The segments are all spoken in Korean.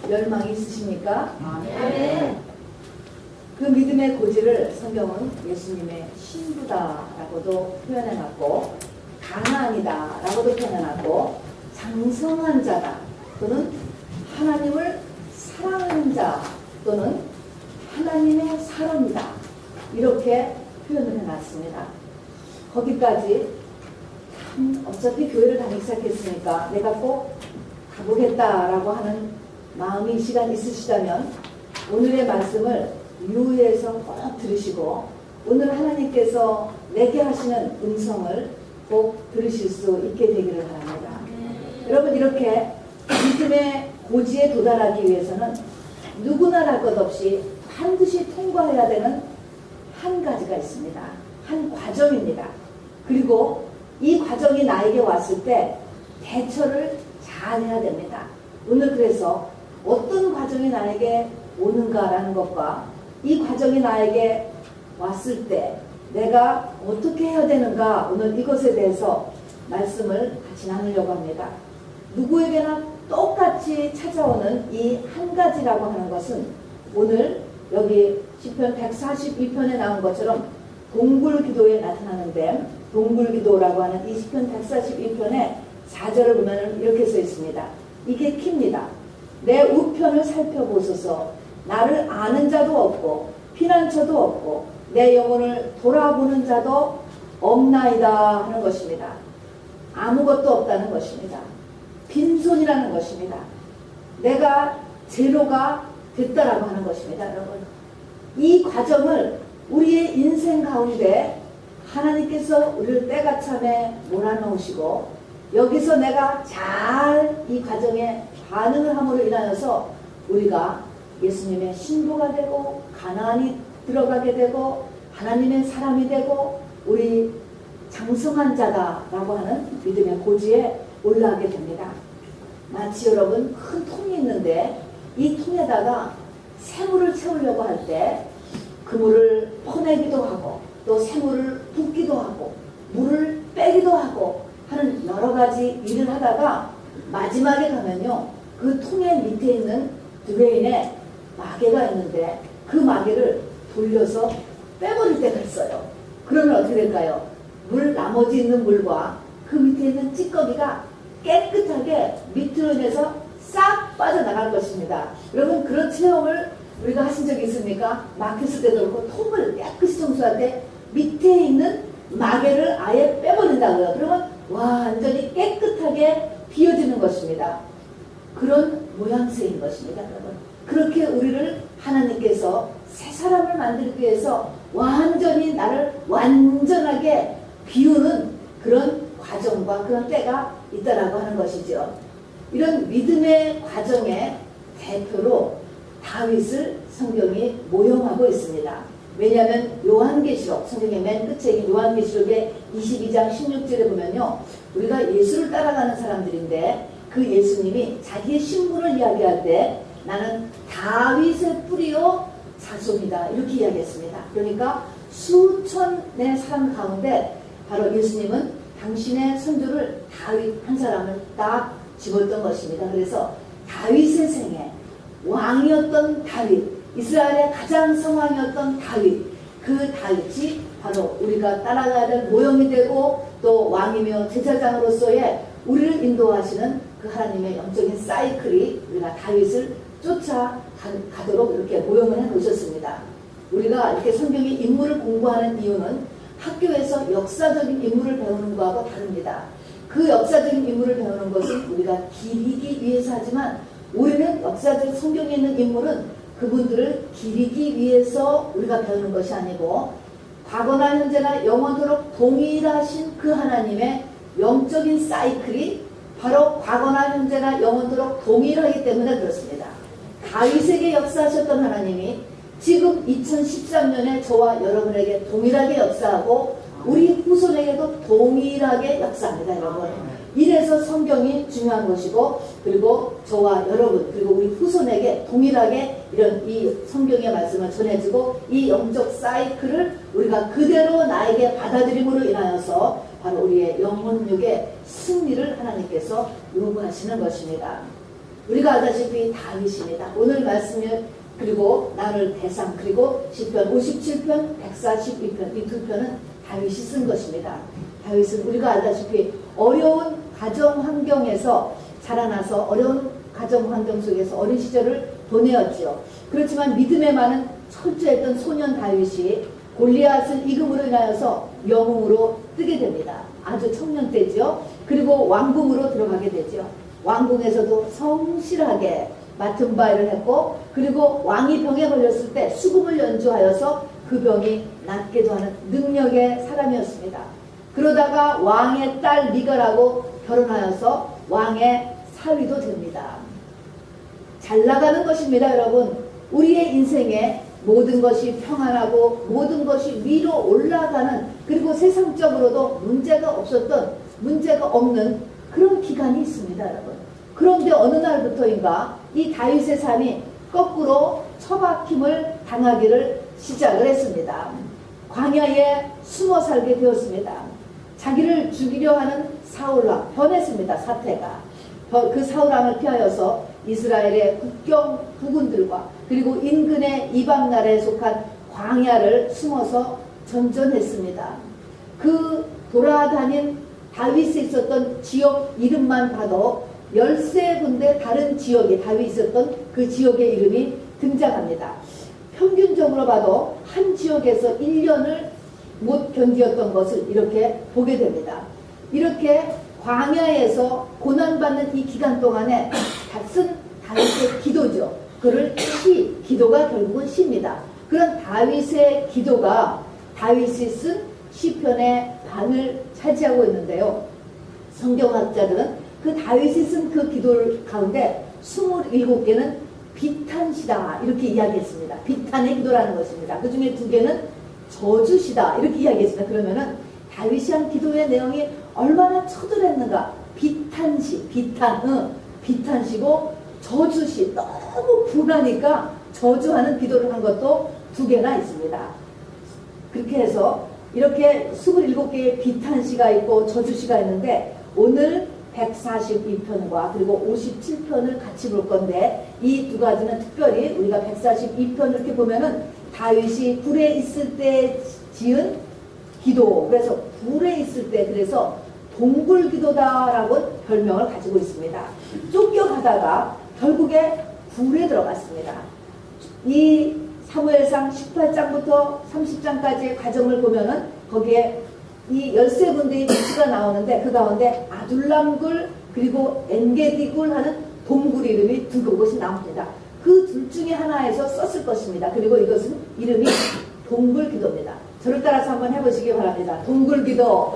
열망이 있으십니까? 네. 그 믿음의 고지를 성경은 예수님의 신부다라고도 표현해놨고, 가난이다라고도 표현해놨고, 장성한 자다 또는 하나님을 사랑하는 자 또는 하나님의 사람이다, 이렇게 표현을 해놨습니다. 거기까지 어차피 교회를 다니기 시작했으니까 내가 꼭 가보겠다라고 하는 마음이 이 시간 있으시다면 오늘의 말씀을 유의해서 꼭 들으시고, 오늘 하나님께서 내게 하시는 음성을 꼭 들으실 수 있게 되기를 바랍니다. 여러분, 이렇게 믿음의 고지에 도달하기 위해서는 누구나 할 것 없이 반드시 통과해야 되는 한 가지가 있습니다. 한 과정입니다. 그리고 이 과정이 나에게 왔을 때 대처를 잘 해야 됩니다. 오늘 그래서 어떤 과정이 나에게 오는가라는 것과 이 과정이 나에게 왔을 때 내가 어떻게 해야 되는가, 오늘 이것에 대해서 말씀을 같이 나누려고 합니다. 누구에게나 똑같이 찾아오는 이 한 가지라고 하는 것은 오늘 여기 시편 142편에 나온 것처럼 동굴기도에 나타나는데, 동굴기도라고 하는 이 시편 142편의 4절을 보면 이렇게 써 있습니다. 이게 키입니다. 내 우편을 살펴보소서. 나를 아는 자도 없고 피난처도 없고 내 영혼을 돌아보는 자도 없나이다 하는 것입니다. 아무것도 없다는 것입니다. 빈손이라는 것입니다. 내가 제로가 됐다라고 하는 것입니다. 여러분, 이 과정을 우리의 인생 가운데 하나님께서 우리를 때가참에 몰아넣으시고, 여기서 내가 잘 이 과정에 반응을 함으로 인하여서 우리가 예수님의 신부가 되고 가나안이 들어가게 되고 하나님의 사람이 되고 우리 장성한 자다라고 하는 믿음의 고지에 올라가게 됩니다. 마치 여러분, 큰 통이 있는데 이 통에다가 새물을 채우려고 할 때 그 물을 퍼내기도 하고 또 새물을 붓기도 하고 물을 빼기도 하고 하는 여러 가지 일을 하다가 마지막에 가면요, 그 통의 밑에 있는 드레인에 마개가 있는데 그 마개를 돌려서 빼버릴 때가 있어요. 그러면 어떻게 될까요? 나머지 있는 물과 그 밑에 있는 찌꺼기가 깨끗하게 밑으로 내서 싹 빠져나갈 것입니다. 여러분, 그런 체험을 우리가 하신 적이 있습니까? 막혔을 때도 그렇고 통을 깨끗이 청소할 때 밑에 있는 마개를 아예 빼버린다고요. 그러면 완전히 깨끗하게 비워지는 것입니다. 그런 모양새인 것입니다, 여러분. 그렇게 우리를 하나님께서 새 사람을 만들기 위해서 완전히 나를 완전하게 비우는 그런 과정과 그런 때가 있다라고 하는 것이죠. 이런 믿음의 과정의 대표로 다윗을 성경이 모형하고 있습니다. 왜냐하면 요한계시록, 성경의 맨 끝에 있는 요한계시록의 22장 16절에 보면요, 우리가 예수를 따라가는 사람들인데 그 예수님이 자기의 신분을 이야기할 때 나는 다윗의 뿌리요 자손이다, 이렇게 이야기했습니다. 그러니까 수천의 사람 가운데 바로 예수님은 당신의 선조를 다윗 한 사람을 딱 집었던 것입니다. 그래서 다윗의 생애, 왕이었던 다윗, 이스라엘의 가장 성왕이었던 다윗, 그 다윗이 바로 우리가 따라가야 될 모형이 되고 또 왕이며 제사장으로서의 우리를 인도하시는 그 하나님의 영적인 사이클이 우리가 다윗을 쫓아가도록 이렇게 모형을 해 놓으셨습니다. 우리가 이렇게 성경의 인물을 공부하는 이유는 학교에서 역사적인 인물을 배우는 것하고 다릅니다. 그 역사적인 인물을 배우는 것은 우리가 기리기 위해서 하지만 우리는 역사적 성경에 있는 인물은 그분들을 기리기 위해서 우리가 배우는 것이 아니고 과거나 현재나 영원토록 동일하신 그 하나님의 영적인 사이클이 바로 과거나 현재나 영원토록 동일하기 때문에 그렇습니다. 다윗에게 역사하셨던 하나님이 지금 2013년에 저와 여러분에게 동일하게 역사하고 우리 후손에게도 동일하게 역사합니다, 여러분. 이래서 성경이 중요한 것이고, 그리고 저와 여러분 그리고 우리 후손에게 동일하게 이런 이 성경의 말씀을 전해주고 이 영적 사이클을 우리가 그대로 나에게 받아들임으로 인하여서 바로 우리의 영혼육의 승리를 하나님께서 요구하시는 것입니다. 우리가 아다시피 다윗입니다. 오늘 말씀을 그리고 나눌 대상 그리고 시편 57편, 142편 이 두 편은 다윗이 쓴 것입니다. 다윗은 우리가 알다시피 어려운 가정 환경에서 자라나서 어려운 가정 환경 속에서 어린 시절을 보내었지요. 그렇지만 믿음에 많은 철저했던 소년 다윗이 골리앗을 이금으로 인하여서 영웅으로 뜨게 됩니다. 아주 청년 때지요. 그리고 왕궁으로 들어가게 되죠. 왕궁에서도 성실하게 맡은 바 일을 했고, 그리고 왕이 병에 걸렸을 때 수금을 연주하여서 그 병이 낫게도 하는 능력의 사람이었습니다. 그러다가 왕의 딸 미갈하고 결혼하여서 왕의 사위도 됩니다. 잘 나가는 것입니다, 여러분. 우리의 인생에 모든 것이 평안하고 모든 것이 위로 올라가는, 그리고 세상적으로도 문제가 없는 그런 기간이 있습니다, 여러분. 그런데 어느 날부터인가 이 다윗의 삶이 거꾸로 처박힘을 당하기를 시작을 했습니다. 광야에 숨어 살게 되었습니다. 자기를 죽이려 하는 사울왕, 변했습니다, 사태가. 그 사울왕을 피하여서 이스라엘의 국경 부군들과 그리고 인근의 이방 나라에 속한 광야를 숨어서 전전했습니다. 그 돌아다닌 다윗이 있었던 지역 이름만 봐도 13군데 다른 지역에 다윗이 있었던 그 지역의 이름이 등장합니다. 평균적으로 봐도 한 지역에서 1년을 못 견디었던 것을 이렇게 보게 됩니다. 이렇게 광야에서 고난받는 이 기간 동안에 쓴 다윗의 기도죠. 그를 기도가 결국은 시입니다. 그런 다윗의 기도가 다윗이 쓴 시편의 반을 차지하고 있는데요. 성경학자들은 그 다윗이 쓴 그 기도 가운데 27개는 비탄시다 이렇게 이야기했습니다. 비탄의 기도라는 것입니다. 그 중에 2개는 저주시다 이렇게 이야기했습니다. 그러면은 다윗이 한 기도의 내용이 얼마나 처절했는가. 비탄시고 저주시, 너무 분하니까 저주하는 기도를 한 것도 2개나 있습니다. 그렇게 해서 이렇게 27개의 비탄시가 있고 저주시가 있는데, 오늘 142편과 그리고 57편을 같이 볼 건데, 이 2가지는 특별히 우리가 142편 이렇게 보면은 다윗이 불에 있을 때 지은 기도, 그래서 불에 있을 때 그래서 동굴기도다라고 별명을 가지고 있습니다. 쫓겨가다가 결국에 불에 들어갔습니다. 이 사무엘상 18장부터 30장까지의 과정을 보면은 거기에 이 13군데의 위치가 나오는데, 그 가운데 아둘람굴 그리고 엔게디굴 하는 동굴 이름이 2곳이 나옵니다. 그 둘 중에 하나에서 썼을 것입니다. 그리고 이것은 이름이 동굴기도입니다. 저를 따라서 한번 해보시기 바랍니다. 동굴기도.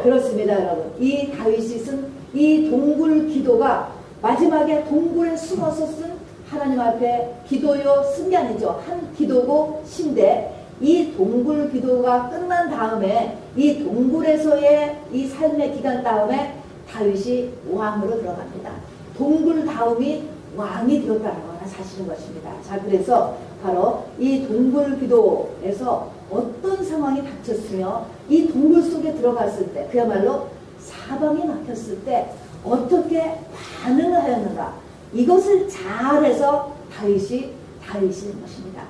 그렇습니다, 여러분. 이 다윗이 쓴 이 동굴기도가 마지막에 동굴에 숨어서 쓴 하나님 앞에 기도요 쓴 게 아니죠. 한 기도고 신데, 이 동굴기도가 끝난 다음에 이 동굴에서의 이 삶의 기간 다음에 다윗이 왕으로 들어갑니다. 동굴 다음이 왕이 되었다는 거나 사실인 것입니다. 자, 그래서 바로 이 동굴기도에서 어떤 상황이 닥쳤으며 이 동굴 속에 들어갔을 때, 그야말로 사방이 막혔을 때 어떻게 반응을 하였는가, 이것을 잘해서 다윗인 것입니다.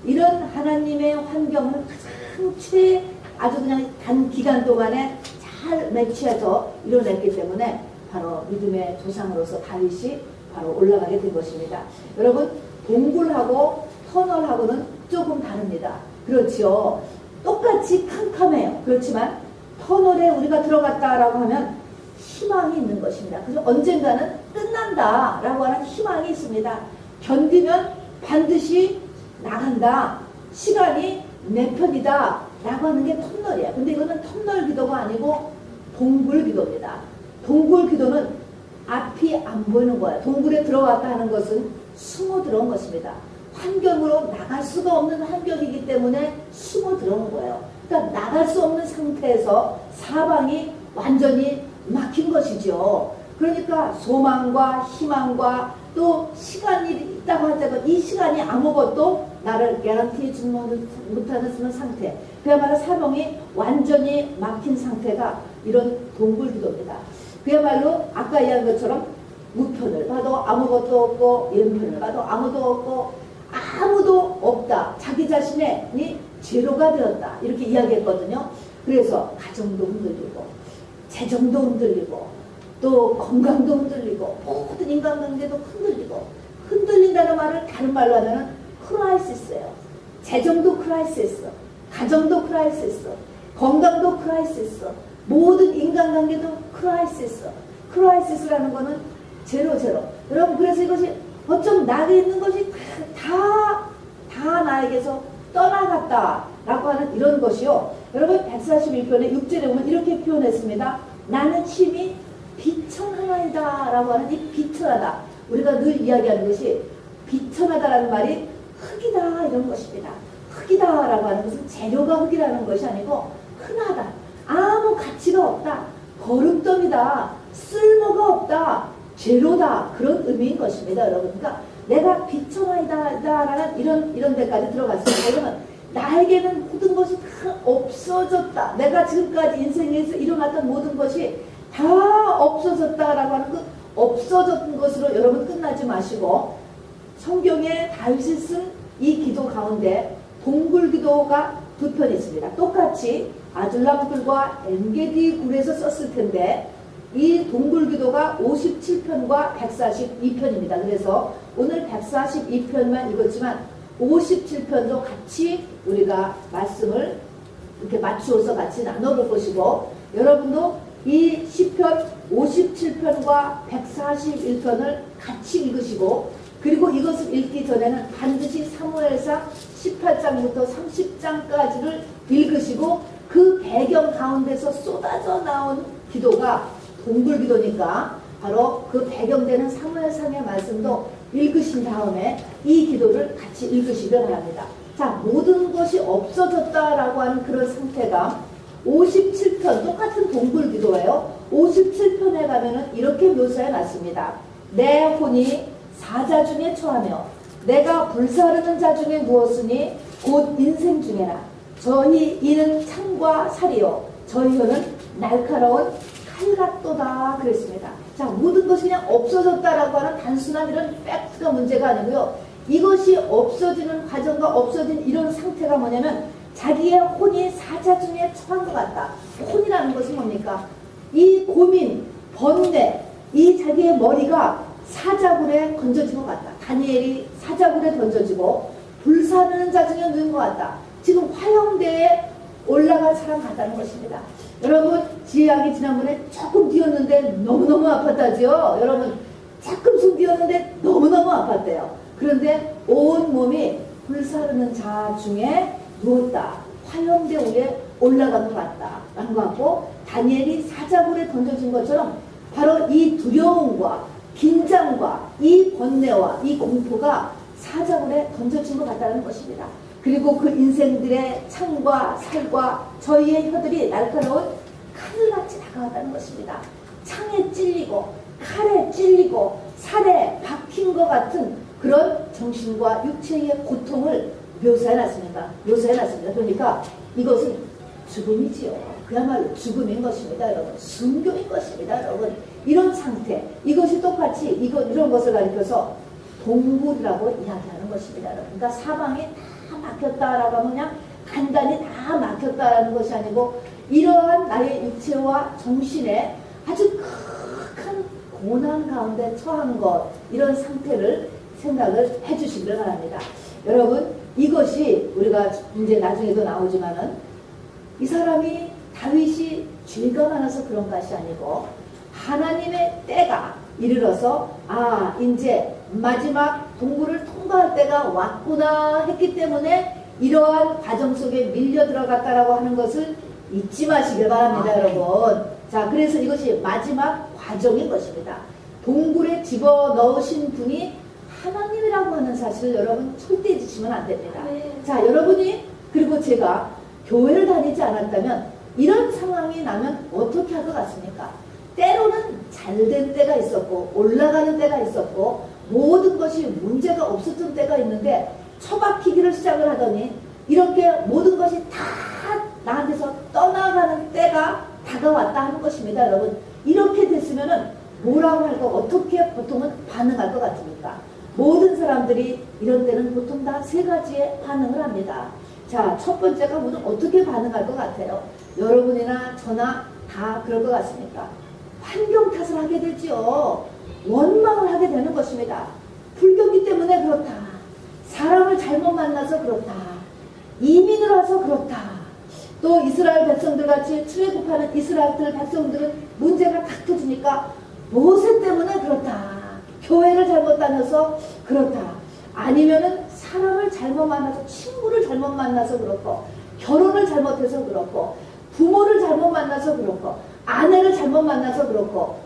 이런 하나님의 환경을 가장 아주 그냥 단 기간 동안에 잘 매치해서 이뤄냈기 때문에 바로 믿음의 조상으로서 다윗이 바로 올라가게 된 것입니다. 여러분, 동굴하고 터널하고는 조금 다릅니다. 그렇죠. 똑같이 캄캄해요. 그렇지만 터널에 우리가 들어갔다라고 하면 희망이 있는 것입니다. 그래서 언젠가는 끝난다라고 하는 희망이 있습니다. 견디면 반드시 나간다. 시간이 내 편이다 라고 하는 게 터널이에요. 근데 이거는 터널 기도가 아니고 동굴 기도입니다. 동굴 기도는 앞이 안 보이는 거예요. 동굴에 들어갔다 하는 것은 숨어 들어온 것입니다. 환경으로 나갈 수가 없는 환경이기 때문에 숨어 들어온 거예요. 그러니까 나갈 수 없는 상태에서 사방이 완전히 막힌 것이죠. 그러니까 소망과 희망과 또 시간이 있다고 하자면 이 시간이 아무것도 나를 개런티해 주지 못하는 상태, 그야말로 사방이 완전히 막힌 상태가 이런 동굴기도입니다. 그야말로 아까 이야기한 것처럼 우편을 봐도 아무것도 없고 왼편을 봐도 아무도 없고 아무도 없다. 자기 자신이 제로가 되었다. 이렇게 이야기했거든요. 그래서 가정도 흔들리고 재정도 흔들리고 또 건강도 흔들리고 모든 인간관계도 흔들린다는 말을 다른 말로 하면은 크라이시스예요. 재정도 크라이시스, 가정도 크라이시스, 건강도 크라이시스, 모든 인간관계도 크라이시스라는 거는 제로. 여러분 그래서 이것이 어쩜 나에 있는 것이 다 나에게서 떠나갔다라고 하는 이런 것이요. 여러분 141편의 6절에 보면 이렇게 표현했습니다. 나는 심히 비천하나이다 라고 하는 이 비천하다. 우리가 늘 이야기하는 것이 비천하다라는 말이 흙이다 이런 것입니다. 흙이다 라고 하는 것은 재료가 흙이라는 것이 아니고 흔하다. 아무 가치가 없다. 거름덩이다. 쓸모가 없다. 제로다. 그런 의미인 것입니다. 여러분. 그러니까 내가 비천하다라는 이런 데까지 들어갔습니다. 그러면 나에게는 모든 것이 다 없어졌다. 내가 지금까지 인생에서 일어났던 모든 것이 다 없어졌다라고 하는 그 없어졌던 것으로 여러분 끝나지 마시고 성경에 다윗이 쓴 이 기도 가운데 동굴기도가 두 편 있습니다. 똑같이 아둘람굴과 엔게디 굴에서 썼을 텐데 이 동굴기도가 57편과 142편입니다. 그래서 오늘 142편만 읽었지만 57편도 같이 우리가 말씀을 이렇게 맞추어서 같이 나눠볼 것이고 여러분도 이 시편 57편과 141편을 같이 읽으시고 그리고 이것을 읽기 전에는 반드시 사무엘상 18장부터 30장까지를 읽으시고 그 배경 가운데서 쏟아져 나온 기도가 동굴기도니까 바로 그 배경되는 사무엘상의 말씀도 읽으신 다음에 이 기도를 같이 읽으시길 바랍니다. 자, 모든 것이 없어졌다라고 하는 그런 상태가 57편 똑같은 동굴기도예요. 57편에 가면은 이렇게 묘사해 놨습니다. 내 혼이 사자 중에 처하며 내가 불사르는 자 중에 누웠으니 곧 인생 중에나 저희 이는 창과 살이요 저희 혀는 날카로운 칼 같도다 그랬습니다. 자, 모든 것이 그냥 없어졌다라고 하는 단순한 이런 팩트가 문제가 아니고요. 이것이 없어지는 과정과 없어진 이런 상태가 뭐냐면 자기의 혼이 사자 중에 처한 것 같다. 혼이라는 것이 뭡니까? 이 고민, 번뇌, 이 자기의 머리가 사자굴에 던져진 것 같다. 다니엘이 사자굴에 던져지고 불사르는 자 중에 누운 것 같다. 지금 화형대에 올라갈 사람 같다는 것입니다. 여러분 지혜양이 지난번에 조금 뛰었는데 너무너무 아팠다죠. 여러분 조금씩 뛰었는데 너무너무 아팠대요. 그런데 온 몸이 불사르는 자 중에 누웠다. 화형대 위에 올라간 것 같다. 라는 것 같고 다니엘이 사자굴에 던져진 것처럼 바로 이 두려움과 긴장과 이 번뇌와 이 공포가 사자굴에 던져진 것 같다는 것입니다. 그리고 그 인생들의 창과 살과 저희의 혀들이 날카로운 칼같이 다가왔다는 것입니다. 창에 찔리고 칼에 찔리고 살에 박힌 것 같은 그런 정신과 육체의 고통을 묘사해놨습니다. 그러니까 이것은 죽음이지요. 그야말로 죽음인 것입니다. 여러분. 순교인 것입니다. 여러분. 이런 상태, 이것이 똑같이 이런 것을 가리켜서 동굴이라고 이야기하는 것입니다. 여러분. 그러니까 사방이 다 막혔다라고 하면 그냥 간단히 다 막혔다라는 것이 아니고 이러한 나의 육체와 정신에 아주 큰 고난 가운데 처한 것, 이런 상태를 생각을 해주시길 바랍니다. 여러분, 이것이 우리가 이제 나중에도 나오지만은 이 사람이 다윗이 죄가 많아서 그런 것이 아니고 하나님의 때가 이르러서 이제 마지막 동굴을 통과할 때가 왔구나 했기 때문에 이러한 과정 속에 밀려 들어갔다라고 하는 것을 잊지 마시길 바랍니다. 여러분. 자, 그래서 이것이 마지막 과정인 것입니다. 동굴에 집어넣으신 분이 하나님이라고 하는 사실을 여러분 절대 잊으시면 안 됩니다. 자, 여러분이 그리고 제가 교회를 다니지 않았다면 이런 상황이 나면 어떻게 할 것 같습니까? 때로는 잘된 때가 있었고 올라가는 때가 있었고 모든 것이 문제가 없었던 때가 있는데 처박히기를 시작을 하더니 이렇게 모든 것이 다 나한테서 떠나가는 때가 다가왔다 하는 것입니다. 여러분, 이렇게 됐으면은 뭐라고 할까, 어떻게 보통은 반응할 것 같습니까? 모든 사람들이 이런 때는 보통 다 세 가지의 반응을 합니다. 자, 첫 번째가 우리는 어떻게 반응할 것 같아요? 여러분이나 저나 다 그럴 것 같습니까? 환경 탓을 하게 되죠. 원망을 하게 되는 것입니다. 불경기 때문에 그렇다. 사람을 잘못 만나서 그렇다. 이민을 와서 그렇다. 또 이스라엘 백성들 같이 출애굽하는 이스라엘 백성들은 문제가 탁 터지니까 모세 때문에 그렇다. 교회를 잘못 다녀서 그렇다. 아니면은 사람을 잘못 만나서, 친구를 잘못 만나서 그렇고, 결혼을 잘못해서 그렇고, 부모를 잘못 만나서 그렇고, 아내를 잘못 만나서 그렇고,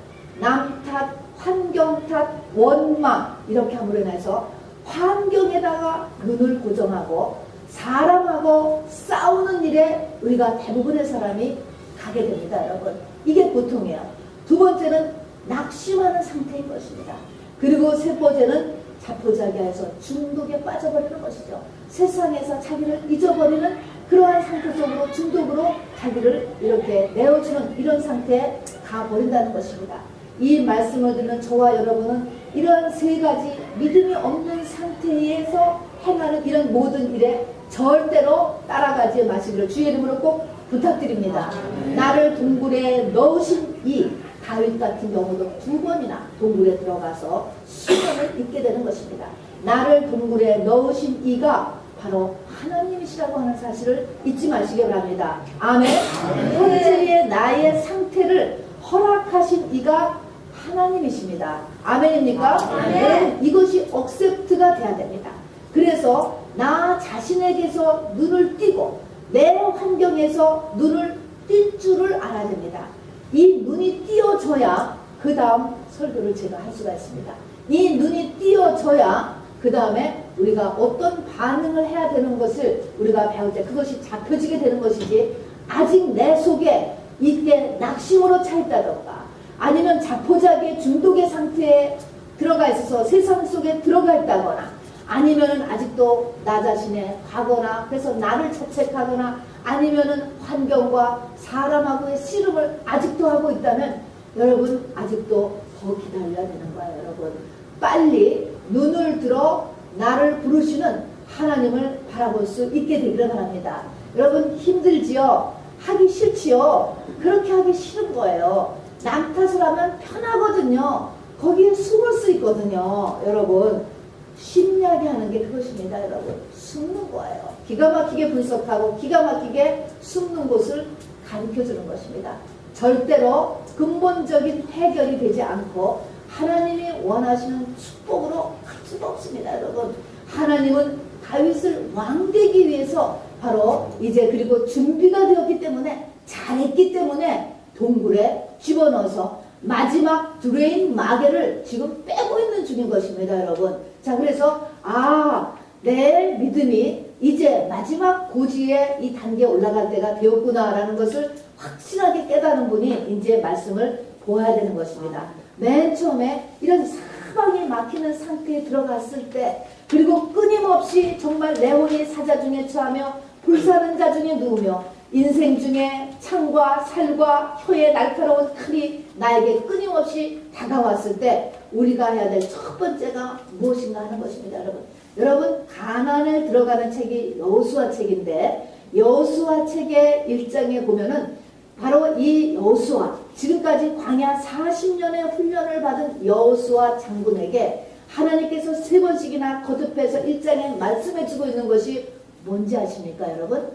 남 탓, 환경 탓, 원망, 이렇게 함으로 인해서 환경에다가 눈을 고정하고 사람하고 싸우는 일에 우리가 대부분의 사람이 가게 됩니다, 여러분. 이게 보통이에요. 두 번째는 낙심하는 상태인 것입니다. 그리고 세 번째는 자포자기해서 중독에 빠져버리는 것이죠. 세상에서 자기를 잊어버리는 그러한 상태 속으로, 중독으로 자기를 이렇게 내어주는 이런 상태에 가버린다는 것입니다. 이 말씀을 듣는 저와 여러분은 이런 세 가지 믿음이 없는 상태에서 행하는 이런 모든 일에 절대로 따라가지 마시기를 주의 이름으로 꼭 부탁드립니다. 나를 동굴에 넣으신 이 다윗 같은 경우도 2번이나 동굴에 들어가서 수년을 있게 되는 것입니다. 나를 동굴에 넣으신 이가 바로 하나님이시라고 하는 사실을 잊지 마시기 바랍니다. 아멘. 현재의 나의 상태를 허락하신 이가 하나님이십니다. 아멘입니까? 아멘. 이것이 억셉트가 돼야 됩니다. 그래서 나 자신에게서 눈을 띄고 내 환경에서 눈을 띌 줄을 알아야 됩니다. 이 눈이 띄어져야 그 다음 설교를 제가 할 수가 있습니다. 이 눈이 띄어져야 그 다음에 우리가 어떤 반응을 해야 되는 것을 우리가 배울 때 그것이 잡혀지게 되는 것이지, 아직 내 속에 이게 낙심으로 차 있다던가 아니면 자포자기의 중독의 상태에 들어가 있어서 세상 속에 들어가 있다거나 아니면은 아직도 나 자신의 과거나 그래서 나를 자책하거나 아니면은 환경과 사람하고의 씨름을 아직도 하고 있다면 여러분 아직도 더 기다려야 되는 거예요. 여러분 빨리 눈을 들어 나를 부르시는 하나님을 바라볼 수 있게 되기를 바랍니다. 여러분 힘들지요? 하기 싫지요? 그렇게 하기 싫은 거예요. 남 탓을 하면 편하거든요. 거기에 숨을 수 있거든요. 여러분 심리하게 하는 게 그것입니다. 여러분 숨는 거예요. 기가 막히게 분석하고 기가 막히게 숨는 곳을 가르쳐주는 것입니다. 절대로 근본적인 해결이 되지 않고 하나님이 원하시는 축복으로 갈 수가 없습니다. 여러분 하나님은 다윗을 왕되기 위해서 바로 이제 그리고 준비가 되었기 때문에 잘했기 때문에 동굴에 집어넣어서 마지막 드레인 마개를 지금 빼고 있는 중인 것입니다. 여러분 자 그래서 내 믿음이 이제 마지막 고지에 이 단계에 올라갈 때가 되었구나 라는 것을 확실하게 깨달은 분이 이제 말씀을 보아야 되는 것입니다. 맨 처음에 이런 사방이 막히는 상태에 들어갔을 때 그리고 끊임없이 정말 내 혼이 사자 중에 처하며 불사는 자 중에 누우며 인생 중에 창과 살과 혀의 날카로운 칼이 나에게 끊임없이 다가왔을 때 우리가 해야 될 첫 번째가 무엇인가 하는 것입니다. 여러분 가나안에 들어가는 책이 여호수아 책인데 여호수아 책의 1장에 보면은 바로 이 여호수아 지금까지 광야 40년의 훈련을 받은 여호수아 장군에게 하나님께서 3번씩이나 거듭해서 1장에 말씀해주고 있는 것이 뭔지 아십니까 여러분?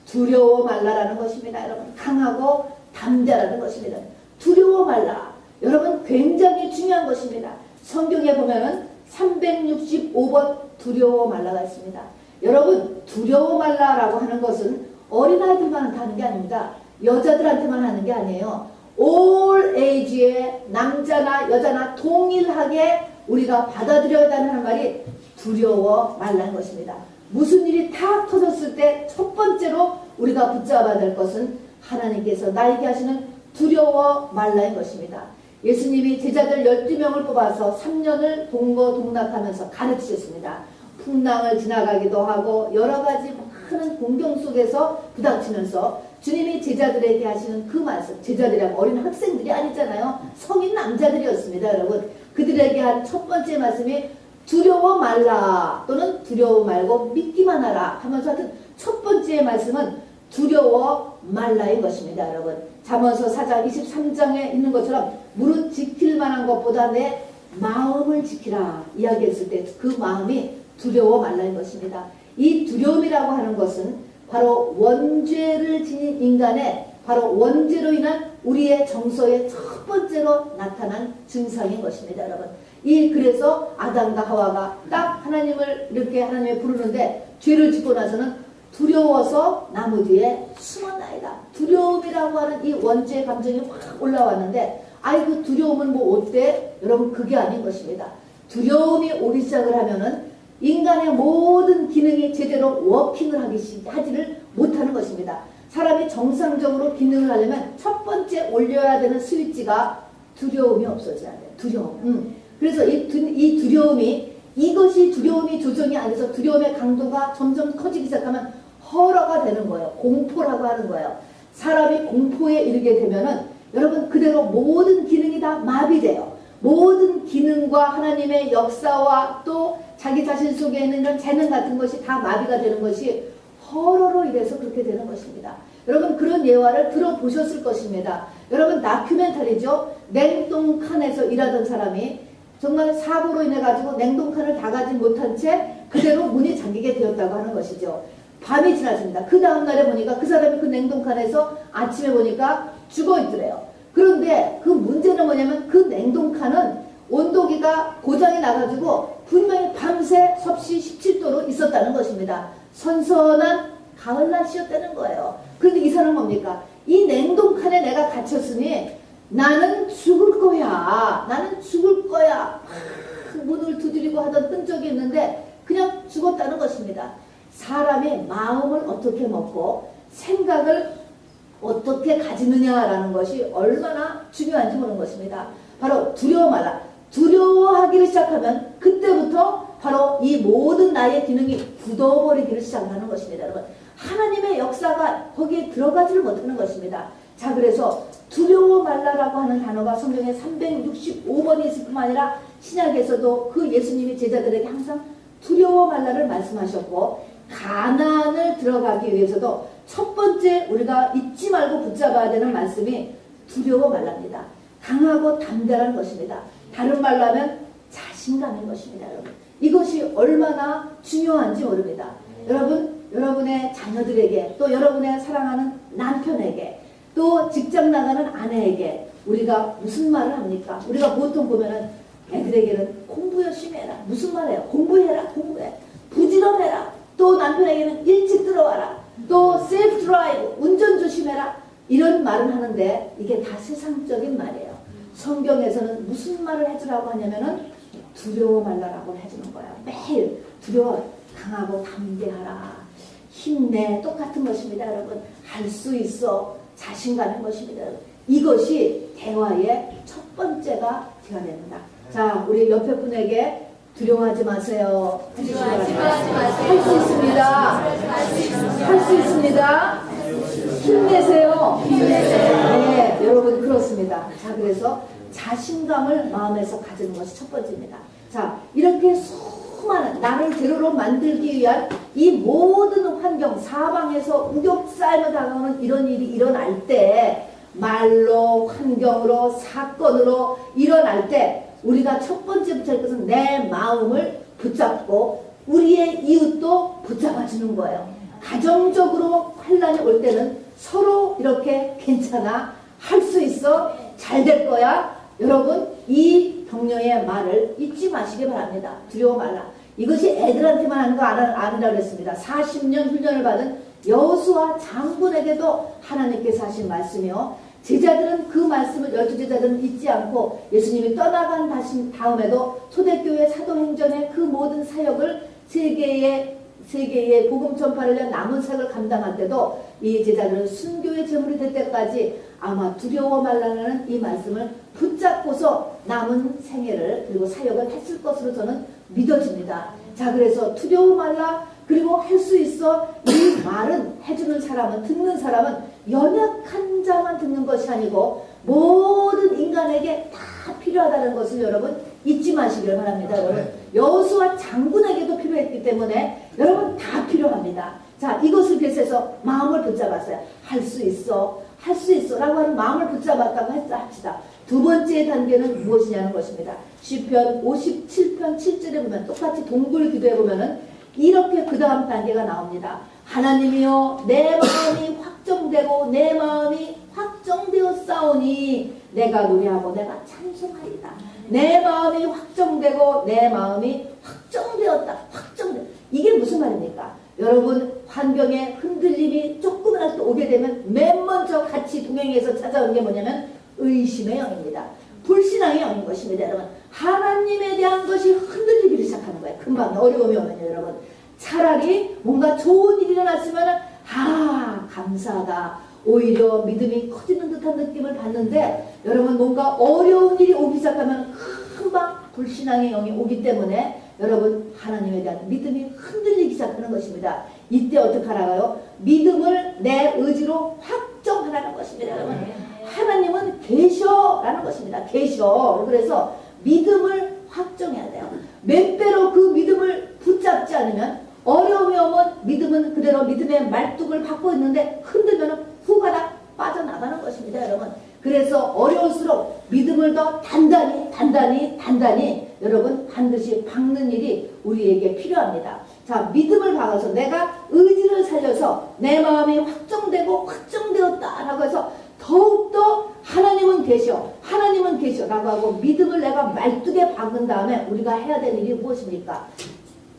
두려워 말라라는 것입니다. 여러분 강하고 담대라는 것입니다. 두려워 말라. 여러분 굉장히 중요한 것입니다. 성경에 보면은 365번 두려워 말라가 있습니다. 여러분 두려워 말라라고 하는 것은 어린아이들만 하는 게 아닙니다. 여자들한테만 하는 게 아니에요. all age의 남자나 여자나 동일하게 우리가 받아들여야 하는 말이 두려워 말라는 것입니다. 무슨 일이 탁 터졌을 때 첫 번째로 우리가 붙잡아야 될 것은 하나님께서 나에게 하시는 두려워 말라인 것입니다. 예수님이 제자들 12명을 뽑아서 3년을 동거동락하면서 가르치셨습니다. 풍랑을 지나가기도 하고 여러 가지 많은 공경 속에서 부닥치면서 주님이 제자들에게 하시는 그 말씀, 제자들이랑 어린 학생들이 아니잖아요. 성인 남자들이었습니다, 여러분. 그들에게 한 첫 번째 말씀이 두려워 말라, 또는 두려워 말고 믿기만 하라 하면서 하여튼 첫 번째 말씀은 두려워 말라인 것입니다, 여러분. 잠언서 4장 23장에 있는 것처럼 무릇 지킬 만한 것보다 내 마음을 지키라 이야기했을 때 그 마음이 두려워 말라인 것입니다. 이 두려움이라고 하는 것은 바로 원죄를 지닌 인간의 바로 원죄로 인한 우리의 정서의 첫 번째로 나타난 증상인 것입니다, 여러분. 그래서 아담과 하와가 딱 하나님을 이렇게 하나님을 부르는데 죄를 짓고 나서는 두려워서 나무 뒤에 숨었나이다. 두려움이라고 하는 이 원죄 감정이 확 올라왔는데 아이고 두려움은 뭐 어때? 여러분 그게 아닌 것입니다. 두려움이 오기 시작을 하면은 인간의 모든 기능이 제대로 워킹을 하지를 못하는 것입니다. 사람이 정상적으로 기능을 하려면 첫 번째 올려야 되는 스위치가 두려움이 없어져야 돼요. 두려움. 그래서 이 두려움이 이것이 두려움이 조정이 안 돼서 두려움의 강도가 점점 커지기 시작하면 허러가 되는 거예요. 공포라고 하는 거예요. 사람이 공포에 이르게 되면은 여러분 그대로 모든 기능이 다 마비돼요. 모든 기능과 하나님의 역사와 또 자기 자신 속에 있는 이런 재능 같은 것이 다 마비가 되는 것이 허러로 인해서 그렇게 되는 것입니다. 여러분 그런 예화를 들어보셨을 것입니다. 여러분 다큐멘터리죠. 냉동칸에서 일하던 사람이 정말 사고로 인해 가지고 냉동칸을 다 가지 못한 채 그대로 문이 잠기게 되었다고 하는 것이죠. 밤이 지났습니다. 그 다음날에 보니까 그 사람이 그 냉동칸에서 아침에 보니까 죽어있더래요. 그런데 그 문제는 뭐냐면 그 냉동칸은 온도계가 고장이 나가지고 분명히 밤새 섭씨 17도로 있었다는 것입니다. 선선한 가을 날씨였다는 거예요. 그런데 이 사람은 뭡니까? 이 냉동칸에 내가 갇혔으니 나는 죽을 거야. 나는 죽을 거야. 문을 두드리고 하던 흔적이 있는데 그냥 죽었다는 것입니다. 사람의 마음을 어떻게 먹고 생각을 어떻게 가지느냐라는 것이 얼마나 중요한지 모르는 것입니다. 바로 두려워 말라. 두려워하기를 시작하면 그때부터 바로 이 모든 나의 기능이 굳어버리기를 시작하는 것입니다. 여러분 하나님의 역사가 거기에 들어가지를 못하는 것입니다. 자 그래서 두려워 말라라고 하는 단어가 성경에 365번이 있을 뿐만 아니라 신약에서도 그 예수님이 제자들에게 항상 두려워 말라를 말씀하셨고 가나안을 들어가기 위해서도 첫 번째 우리가 잊지 말고 붙잡아야 되는 말씀이 두려워 말랍니다. 강하고 담대한 것입니다. 다른 말로 하면 자신감인 것입니다. 여러분 이것이 얼마나 중요한지 모릅니다. 여러분의 자녀들에게 또 여러분의 사랑하는 남편에게 또 직장 나가는 아내에게 우리가 무슨 말을 합니까? 우리가 보통 보면은 애들에게는 공부 열심히 해라. 무슨 말이에요? 공부해라. 공부해. 부지런해라. 또 남편에게는 일찍 들어와라. 또 세이프 드라이브. 운전 조심해라. 이런 말을 하는데 이게 다 세상적인 말이에요. 성경에서는 무슨 말을 해주라고 하냐면은 두려워 말라라고 해주는 거예요. 매일 두려워 강하고 담대하라. 힘내. 똑같은 것입니다. 여러분 할 수 있어. 자신감인 것입니다. 이것이 대화의 첫 번째가 되어야 됩니다. 자, 우리 옆에 분에게 두려워하지 마세요. 두려워하지 마세요. 할 수 있습니다. 할 수 있습니다. 힘내세요. 네, 여러분 그렇습니다. 자, 그래서 자신감을 마음에서 가지는 것이 첫 번째입니다. 자, 이렇게 수많은 나를 제로로 만들기 위한 이 모든 환경, 사방에서 우겹살며 다가오는 이런 일이 일어날 때 말로, 환경으로, 사건으로 일어날 때 우리가 첫 번째 붙여야 할 것은 내 마음을 붙잡고 우리의 이웃도 붙잡아주는 거예요. 가정적으로 환란이 올 때는 서로 이렇게 괜찮아, 할 수 있어, 잘 될 거야. 여러분 이 격려의 말을 잊지 마시기 바랍니다. 두려워 말라. 이것이 애들한테만 하는 거 아니라고 했습니다. 40년 훈련을 받은 여호수아 장군에게도 하나님께서 하신 말씀이요. 제자들은 그 말씀을 12제자들은 잊지 않고 예수님이 떠나간 다음에도 초대교회 사도행전의 그 모든 사역을 세계의 복음 전파를 위한 남은 사역을 감당할 때도 이 제자들은 순교의 제물이 될 때까지 아마 두려워 말라는 이 말씀을 붙잡고서 남은 생애를 그리고 사역을 했을 것으로 저는 믿어집니다. 자, 그래서 두려워 말라 그리고 할 수 있어 이 말은 해주는 사람은 듣는 사람은 연약한 자만 듣는 것이 아니고 모든 인간에게 다 필요하다는 것을 여러분 잊지 마시길 바랍니다. 여러분 여호수아 장군에게도 필요했기 때문에 여러분 다 필요합니다. 자, 이것을 계속해서 마음을 붙잡았어요. 할 수 있어, 할 수 있어 라고 하는 마음을 붙잡았다고 합시다. 두 번째 단계는 무엇이냐는 것입니다. 시편 57편 7절에 보면 똑같이 동굴 기도해 보면은 이렇게 그 다음 단계가 나옵니다. 하나님이여 내 마음이 확정되고 내 마음이 확정되었사오니 내가 노래하고 내가 찬송하리다. 내 마음이 확정되고 내 마음이 확정되었다. 확정돼. 이게 무슨 말입니까? 여러분 환경에 흔들림이 조금이라도 오게 되면 맨 먼저 같이 동행해서 찾아오는 게 뭐냐면 의심의 영입니다. 불신앙의 영인 것입니다. 여러분 하나님에 대한 것이 흔들리기 시작하는 거예요. 금방 어려움이 오면요. 여러분 차라리 뭔가 좋은 일이 일어났으면 감사하다. 오히려 믿음이 커지는 듯한 느낌을 받는데 여러분 뭔가 어려운 일이 오기 시작하면 금방 불신앙의 영이 오기 때문에 여러분 하나님에 대한 믿음이 흔들리기 시작하는 것입니다. 이때 어떻게 하라고요? 믿음을 내 의지로 확정하라는 것입니다. 여러분 하나님은 계셔라는 것입니다. 계셔. 그래서 믿음을 확정해야 돼요. 몇 배로 그 믿음을 붙잡지 않으면 어려움이 오면 믿음은 그대로 믿음의 말뚝을 받고 있는데 흔들면 후가닥 빠져나가는 것입니다. 여러분 그래서 어려울수록 믿음을 더 단단히 여러분 반드시 박는 일이 우리에게 필요합니다. 자, 믿음을 박아서 내가 의지를 살려서 내 마음이 확정되고 확정되었다 라고 해서 더욱더 하나님은 계셔 라고 하고 믿음을 내가 말뚝에 박은 다음에 우리가 해야 될 일이 무엇입니까?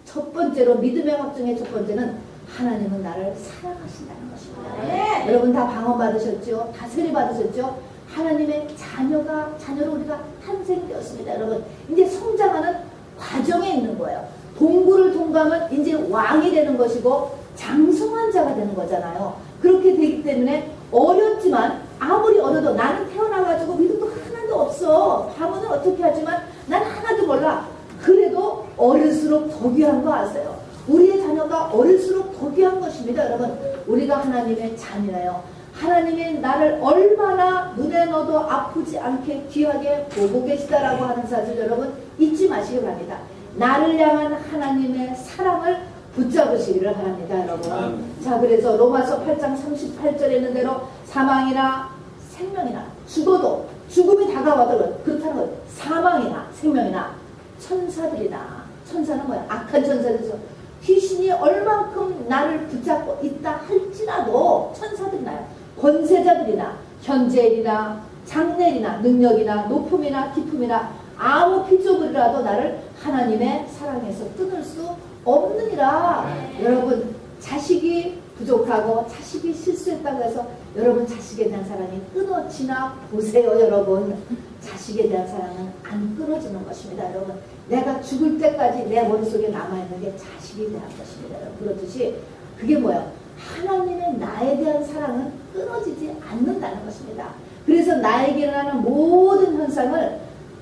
첫 번째로 믿음의 확정의 첫 번째는 하나님은 나를 사랑하신다는 것입니다. 네. 여러분 다 방언 받으셨죠? 다 세례 받으셨죠? 하나님의 자녀로 우리가 탄생되었습니다. 여러분 이제 성장하는 과정에 있는 거예요. 동굴을 통과하면 이제 왕이 되는 것이고 장성한 자가 되는 거잖아요. 그렇게 되기 때문에 어렵지만 아무리 어려도 나는 태어나가지고 믿음도 하나도 없어. 방언은 어떻게 하지만 난 하나도 몰라. 그래도 어릴수록 더 귀한 거 아세요? 우리의 자녀가 어릴수록 더 귀한 것입니다. 여러분 우리가 하나님의 자녀예요. 하나님이 나를 얼마나 눈에 넣어도 아프지 않게 귀하게 보고 계시다라고 하는 사실 여러분 잊지 마시기 바랍니다. 나를 향한 하나님의 사랑을 붙잡으시기를 바랍니다. 여러분 자 그래서 로마서 8장 38절에 있는 대로 사망이나 생명이나 죽어도 죽음이 다가와도 그렇다는 거예요. 사망이나 생명이나 천사들이나 천사는 뭐야? 악한 천사들이죠. 귀신이 얼만큼 나를 붙잡고 있다 할지라도 천사들이나요. 권세자들이나 현재일이나 장래일이나 능력이나 높음이나 기품이나 아무 피조물이라도 나를 하나님의 사랑에서 끊을 수 없느니라. 여러분 자식이 부족하고 자식이 실수했다고 해서 여러분 자식에 대한 사랑이 끊어지나 보세요. 여러분 자식에 대한 사랑은 안 끊어지는 것입니다. 여러분 내가 죽을 때까지 내 머릿속에 남아있는 게 자식에 대한 것입니다. 여러분 그렇듯이 그게 뭐예요? 하나님의 나에 대한 사랑은 끊어지지 않는다는 것입니다. 그래서 나에게 일어나는 모든 현상을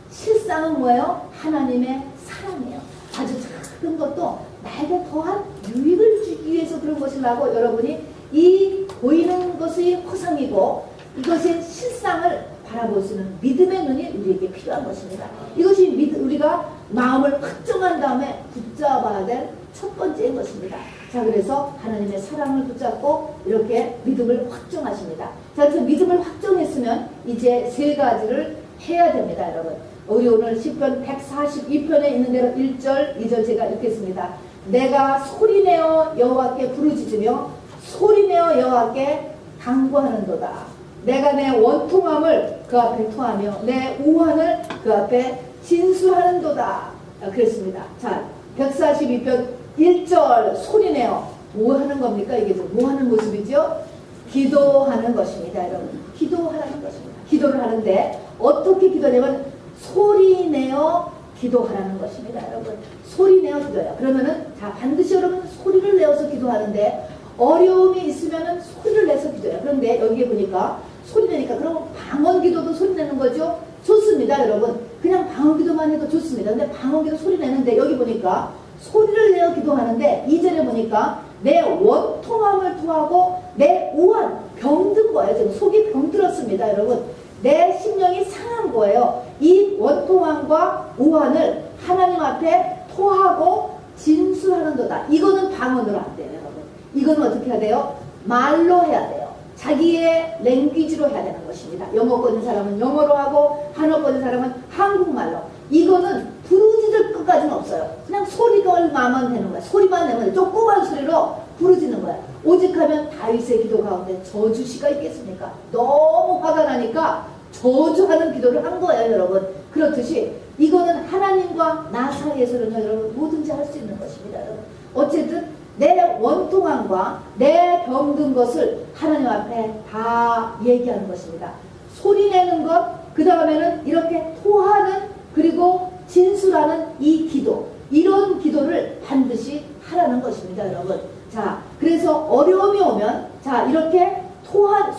실상은 뭐예요? 하나님의 사랑이에요. 아주 작은 것도 나에게 더한 유익을 주기 위해서 그런 것이라고 여러분이 이 보이는 것의 허상이고 이것의 실상을 바라볼 수 있는 믿음의 눈이 우리에게 필요한 것입니다. 이것이 우리가 마음을 확정한 다음에 붙잡아야 될 첫 번째인 것입니다. 자 그래서 하나님의 사랑을 붙잡고 이렇게 믿음을 확정하십니다. 자 그래서 믿음을 확정했으면 이제 세 가지를 해야 됩니다. 여러분 우리 오늘 시편 142편에 있는 대로 1절 2절 제가 읽겠습니다. 내가 소리내어 여호와께 부르짖으며 소리내어 여호와께 간구하는도다. 내가 내 원통함을 그 앞에 토하며 내 우환을 그 앞에 진수하는도다. 그랬습니다. 자 142편 1절 소리내어 뭐 하는 겁니까? 이게 뭐 하는 모습이죠? 기도하는 것입니다. 여러분 기도하는 것입니다. 기도를 하는데 어떻게 기도하냐면 소리내어 기도하라는 것입니다. 여러분 소리내어 기도해요. 그러면은 자 반드시 여러분 소리를 내어서 기도하는데 어려움이 있으면은 소리를 내서 기도해요. 그런데 여기에 보니까 소리내니까 그럼 방언기도도 소리내는 거죠? 좋습니다. 여러분 그냥 방언기도만 해도 좋습니다. 근데 방언기도 소리내는데 여기 보니까 소리를 내어 기도하는데 2절에 보니까 내 원통함을 토하고 내 우환, 병든 거예요. 지금 속이 병들었습니다. 여러분. 내 심령이 상한 거예요. 이 원통함과 우환을 하나님 앞에 토하고 진술하는도다. 이거는 방언으로 안 돼요, 여러분. 이거는 어떻게 해야 돼요? 말로 해야 돼요. 자기의 랭귀지로 해야 되는 것입니다. 영어권인 사람은 영어로 하고 한어권인 사람은 한국말로. 이거는 부르짖을 것까지는 없어요. 그냥 소리가 나면 되는 거야. 소리만 내면 돼. 조그만 소리로 부르짖는 거야. 오직하면 다윗의 기도 가운데 저주시가 있겠습니까? 너무 화가 나니까 저주하는 기도를 한 거예요, 여러분. 그렇듯이 이거는 하나님과 나 사이에서는요, 여러분, 뭐든지 할 수 있는 것입니다, 여러분. 어쨌든 내 원통함과 내 병든 것을 하나님 앞에 다 얘기하는 것입니다. 소리 내는 것, 그 다음에는 이렇게 토하는, 그리고 진술하는 이 기도, 이런 기도를 반드시 하라는 것입니다, 여러분. 자, 그래서 어려움이 오면, 자, 이렇게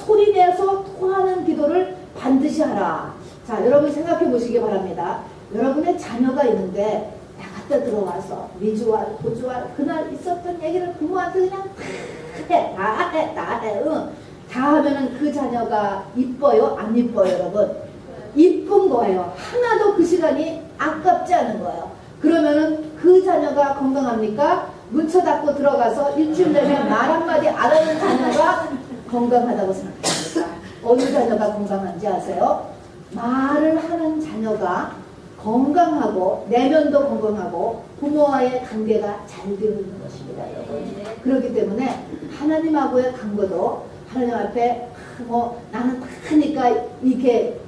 소리 내서 토하는 기도를 반드시 하라. 자, 여러분 생각해 보시기 바랍니다. 여러분의 자녀가 있는데 갖다 들어와서 미주알, 고주알, 그날 있었던 얘기를 부모한테 그냥 다 해, 다 하면은 그 자녀가 이뻐요? 안 이뻐요, 여러분? 이쁜 거예요. 하나도 그 시간이 아깝지 않은 거예요. 그러면은 그 자녀가 건강합니까? 문쳐 닫고 들어가서 일주일 내내 말 한마디 안 하는 자녀가 건강하다고 생각합니까? 어느 자녀가 건강한지 아세요? 말을 하는 자녀가 건강하고 내면도 건강하고 부모와의 관계가 잘 되어 있는 것입니다, 여러분. 그렇기 때문에 하나님하고의 관계도 하나님 앞에 나는 하니까 이렇게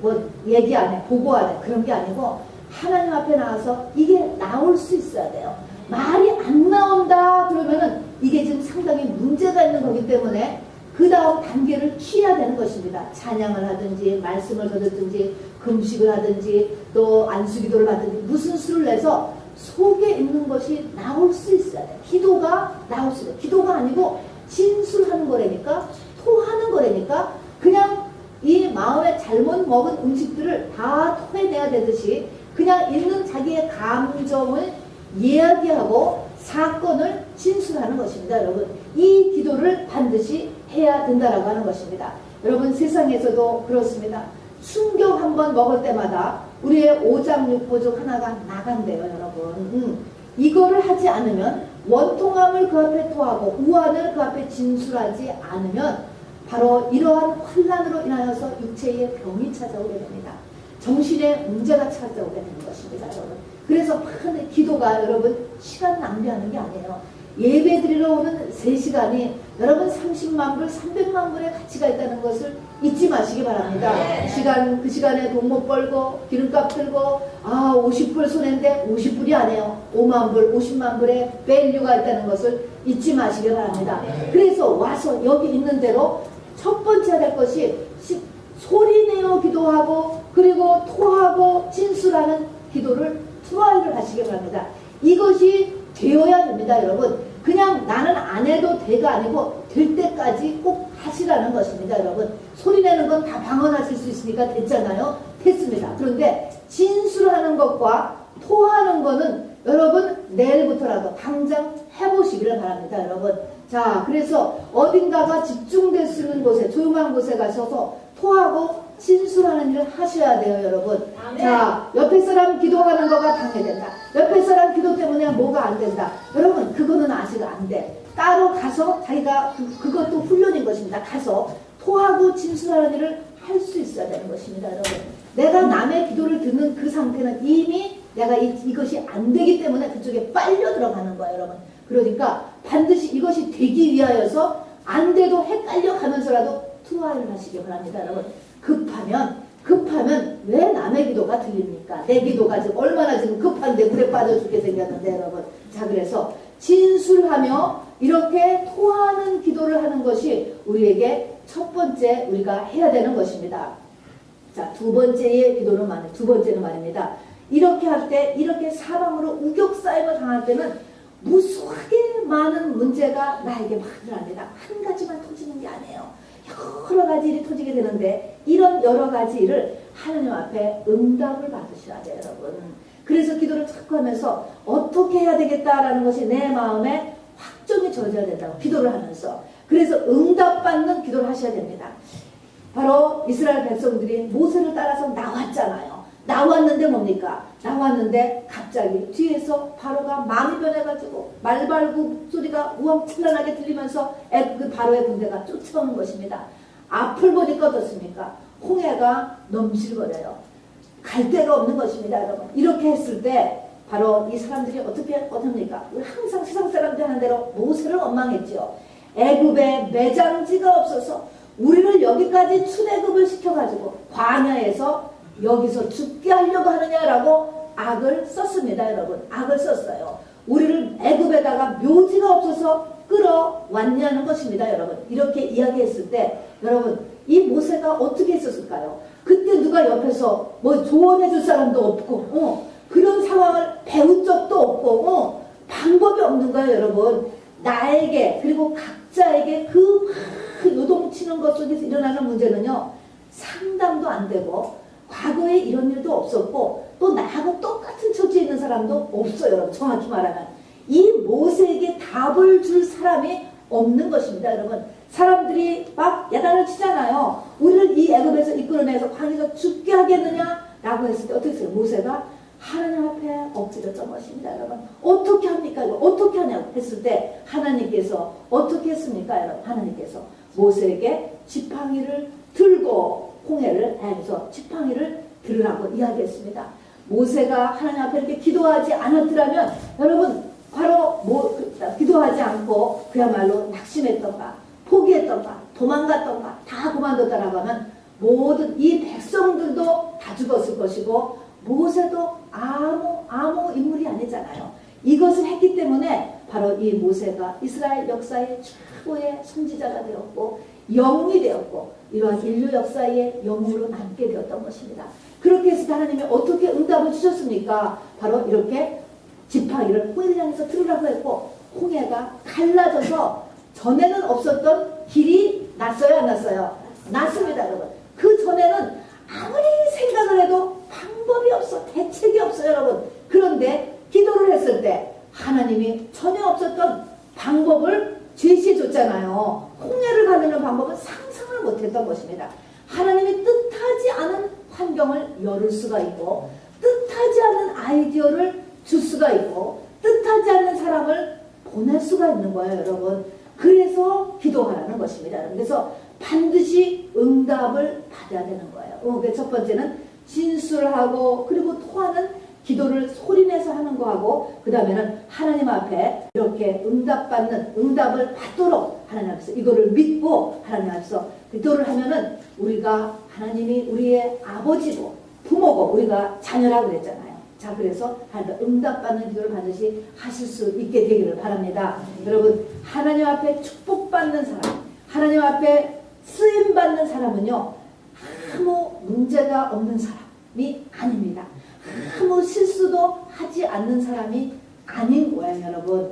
얘기 안 해, 보고 안 해, 그런 게 아니고 하나님 앞에 나와서 이게 나올 수 있어야 돼요. 말이 안 나온다 그러면은 이게 지금 상당히 문제가 있는 거기 때문에 그 다음 단계를 취해야 되는 것입니다. 찬양을 하든지 말씀을 더 듣든지 금식을 하든지 또 안수기도를 하든지 무슨 수를 내서 속에 있는 것이 나올 수 있어야 돼요. 기도가 나올 수 있어요. 기도가 아니고 진술하는 거라니까, 토하는 거라니까, 그냥 이 마음에 잘못 먹은 음식들을 다 토해내야 되듯이 그냥 있는 자기의 감정을 이야기하고 사건을 진술하는 것입니다, 여러분. 이 기도를 반드시 해야 된다라고 하는 것입니다. 여러분, 세상에서도 그렇습니다. 충격 한번 먹을 때마다 우리의 오장육부 중 하나가 나간대요, 여러분. 이거를 하지 않으면, 원통함을 그 앞에 토하고 우환을 그 앞에 진술하지 않으면 바로 이러한 환난으로 인하여서 육체의 병이 찾아오게 됩니다. 정신의 문제가 찾아오게 되는 것입니다, 여러분. 그래서 많은 기도가 여러분 시간 낭비하는 게 아니에요. 예배 드리러 오는 3시간이 여러분 30만 불, 300만 불의 가치가 있다는 것을 잊지 마시기 바랍니다. 그 시간에 돈 못 벌고 기름값 들고 50불 손해인데 50불이 아니에요. 5만 불, 50만 불의 밸류가 있다는 것을 잊지 마시기 바랍니다. 그래서 와서 여기 있는 대로 첫 번째 해야 될 것이 소리내어 기도하고 그리고 토하고 진술하는 기도를 트라이를 하시기 바랍니다. 이것이 되어야 됩니다, 여러분. 그냥 나는 안 해도 돼가 아니고 될 때까지 꼭 하시라는 것입니다, 여러분. 소리내는 건 다 방언하실 수 있으니까 됐잖아요. 됐습니다. 그런데 진술하는 것과 토하는 거는 여러분 내일부터라도 당장 해보시기를 바랍니다, 여러분. 자, 그래서 어딘가가 집중될 수 있는 곳에, 조용한 곳에 가셔서 토하고 진술하는 일을 하셔야 돼요, 여러분. 아멘. 자, 옆에 사람 기도하는 거가 방해된다. 옆에 사람 기도 때문에 뭐가 안 된다. 여러분, 그거는 아직 안 돼. 따로 가서 자기가 그것도 훈련인 것입니다. 가서 토하고 진술하는 일을 할 수 있어야 되는 것입니다, 여러분. 내가 남의 기도를 듣는 그 상태는 이미 내가 이것이 안 되기 때문에 그쪽에 빨려 들어가는 거예요, 여러분. 그러니까 반드시 이것이 되기 위하여서 안 돼도 헷갈려 가면서라도 투하를 하시기 바랍니다, 여러분. 급하면 왜 남의 기도가 들립니까? 내 기도가 지금 얼마나 지금 급한데 물에 빠져 죽게 생겼는데, 여러분. 자, 그래서 진술하며 이렇게 토하는 기도를 하는 것이 우리에게 첫 번째 우리가 해야 되는 것입니다. 자, 두 번째는 말입니다. 이렇게 할 때, 이렇게 사방으로 우격싸임을 당할 때는 무수하게 많은 문제가 나에게 만들어납니다. 한 가지만 터지는 게 아니에요. 여러 가지 일이 터지게 되는데 이런 여러 가지 일을 하나님 앞에 응답을 받으셔야 돼요, 여러분. 그래서 기도를 자꾸 하면서 어떻게 해야 되겠다라는 것이 내 마음에 확정이 져져야 된다고, 기도를 하면서. 그래서 응답받는 기도를 하셔야 됩니다. 바로 이스라엘 백성들이 모세를 따라서 나왔잖아요. 나왔는데 뭡니까? 나왔는데 갑자기 뒤에서 바로가 마음이 변해가지고 말발굽 소리가 우왕찬란하게 들리면서 그 바로의 군대가 쫓아오는 것입니다. 앞을 보니까 어떻습니까? 홍해가 넘실거려요. 갈 데가 없는 것입니다, 여러분. 이렇게 했을 때 바로 이 사람들이 어떻게 합니까? 우리 항상 세상 사람들 하는 대로 모세를 원망했지요. 애굽에 매장지가 없어서 우리를 여기까지 출애굽을 시켜가지고 광야에서 여기서 죽게 하려고 하느냐라고 악을 썼습니다, 여러분. 악을 썼어요. 우리를 애굽에다가 묘지가 없어서 끌어왔냐는 것입니다, 여러분. 이렇게 이야기했을 때 여러분, 이 모세가 어떻게 했었을까요? 그때 누가 옆에서 뭐 조언해 줄 사람도 없고 그런 상황을 배운 적도 없고 방법이 없는 거예요, 여러분. 나에게 그리고 각자에게 그 요동치는 것 속에서 일어나는 문제는요, 상담도 안 되고 과거에 이런 일도 없었고 또 나하고 똑같은 처지에 있는 사람도 없어요, 여러분. 정확히 말하면 이 모세에게 답을 줄 사람이 없는 것입니다, 여러분. 사람들이 막 야단을 치잖아요. 우리를 이 애굽에서 이끌어내서 광야에서 죽게 하겠느냐라고 했을 때 어떻게 했어요? 모세가 하나님 앞에 엎드렸던 것입니다, 여러분. 어떻게 합니까? 이거 어떻게 하냐고 했을 때 하나님께서 어떻게 했습니까, 여러분? 하나님께서 모세에게 지팡이를 들고 홍해를 향해서 지팡이를 들으라고 이야기했습니다. 모세가 하나님 앞에 이렇게 기도하지 않았더라면 여러분 바로 기도하지 않고 그야말로 낙심했던가 포기했던가 도망갔던가 다 그만뒀다라고 하면 모든 이 백성들도 다 죽었을 것이고 모세도 아무 인물이 아니잖아요. 이것을 했기 때문에 바로 이 모세가 이스라엘 역사의 최고의 선지자가 되었고 영웅이 되었고 이러한 인류 역사의 영웅으로 남게 되었던 것입니다. 그렇게 해서 하나님이 어떻게 응답을 주셨습니까? 바로 이렇게 지팡이를 홍해를 향해서 들으라고 했고 홍해가 갈라져서 전에는 없었던 길이 났어요, 안 났어요? 났습니다, 여러분. 그 전에는 아무리 생각을 해도 방법이 없어, 대책이 없어요, 여러분. 그런데 기도를 했을 때 하나님이 전혀 없었던 방법을 제시해 줬잖아요. 홍해를 가르는 방법은 상상을 못했던 것입니다. 하나님이 뜻하지 않은 환경을 열을 수가 있고 뜻하지 않은 아이디어를 줄 수가 있고 뜻하지 않는 사람을 보낼 수가 있는 거예요, 여러분. 그래서 기도하라는 것입니다. 그래서 반드시 응답을 받아야 되는 거예요. 첫 번째는 진술하고 그리고 토하는 기도를 소리내서 하는 거하고 그 다음에는 하나님 앞에 이렇게 응답을 받도록 하나님 앞에서 이거를 믿고 하나님 앞에서 기도를 하면은 우리가 하나님이 우리의 아버지고 부모고 우리가 자녀라고 그랬잖아요. 자, 그래서 응답받는 기도를 반드시 하실 수 있게 되기를 바랍니다. 여러분, 하나님 앞에 축복받는 사람, 하나님 앞에 쓰임받는 사람은요, 아무 문제가 없는 사람이 아닙니다. 아무 실수도 하지 않는 사람이 아닌 거예요, 여러분.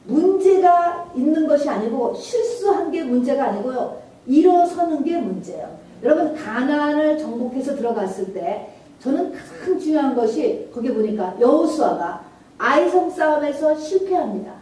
문제가 있는 것이 아니고 실수한 게 문제가 아니고요, 일어서는 게 문제예요. 여러분, 가나안을 정복해서 들어갔을 때 저는 가장 중요한 것이 거기 보니까 여호수아가 아이성 싸움에서 실패합니다.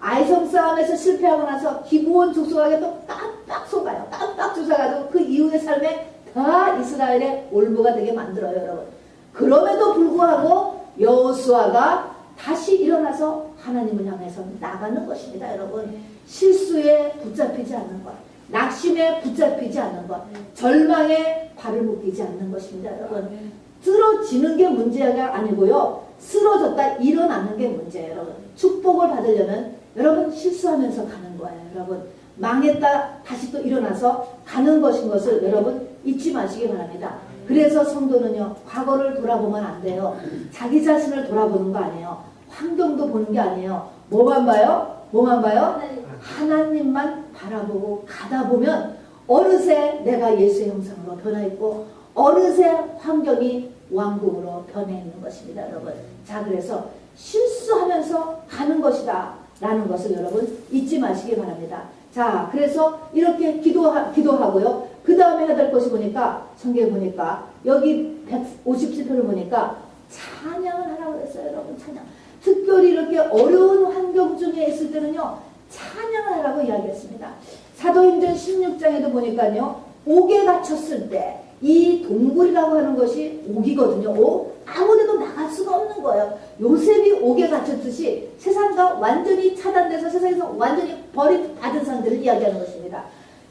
아이성 싸움에서 실패하고 나서 기브온 족속에게 또 깜빡 속아요. 깜빡 쫓아가지고 그 이후의 삶에 다 이스라엘의 올무가 되게 만들어요, 여러분. 그럼에도 불구하고 여호수아가 다시 일어나서 하나님을 향해서 나가는 것입니다, 여러분. 실수에 붙잡히지 않는 것, 낙심에 붙잡히지 않는 것, 절망에 발을 묶이지 않는 것입니다, 여러분. 쓰러지는 게 문제가 아니고요, 쓰러졌다 일어나는 게 문제예요, 여러분. 축복을 받으려면 여러분 실수하면서 가는 거예요, 여러분. 망했다 다시 또 일어나서 가는 것인 것을 여러분 잊지 마시기 바랍니다. 그래서 성도는요, 과거를 돌아보면 안 돼요. 자기 자신을 돌아보는 거 아니에요. 환경도 보는 게 아니에요. 뭐만 봐요? 뭐만 봐요? 하나님만 바라보고 가다 보면 어느새 내가 예수의 형상으로 변화했고 어느새 환경이 왕궁으로 변해 있는 것입니다, 여러분. 자, 그래서 실수하면서 가는 것이다 라는 것을 여러분 잊지 마시기 바랍니다. 자, 그래서 이렇게 기도하고요. 그 다음에 해야 될 것이 보니까 성경에 보니까 여기 157편을 보니까 찬양을 하라고 했어요, 여러분. 찬양. 특별히 이렇게 어려운 환경 중에 있을 때는요, 찬양을 하라고 이야기했습니다. 사도행전 16장에도 보니까요, 옥에 갇혔을 때 이 동굴이라고 하는 것이 옥이거든요. 옥, 아무데도 나갈 수가 없는 거예요. 요셉이 옥에 갇혔듯이 세상과 완전히 차단돼서 세상에서 완전히 버림받은 상태를 이야기하는 것입니다.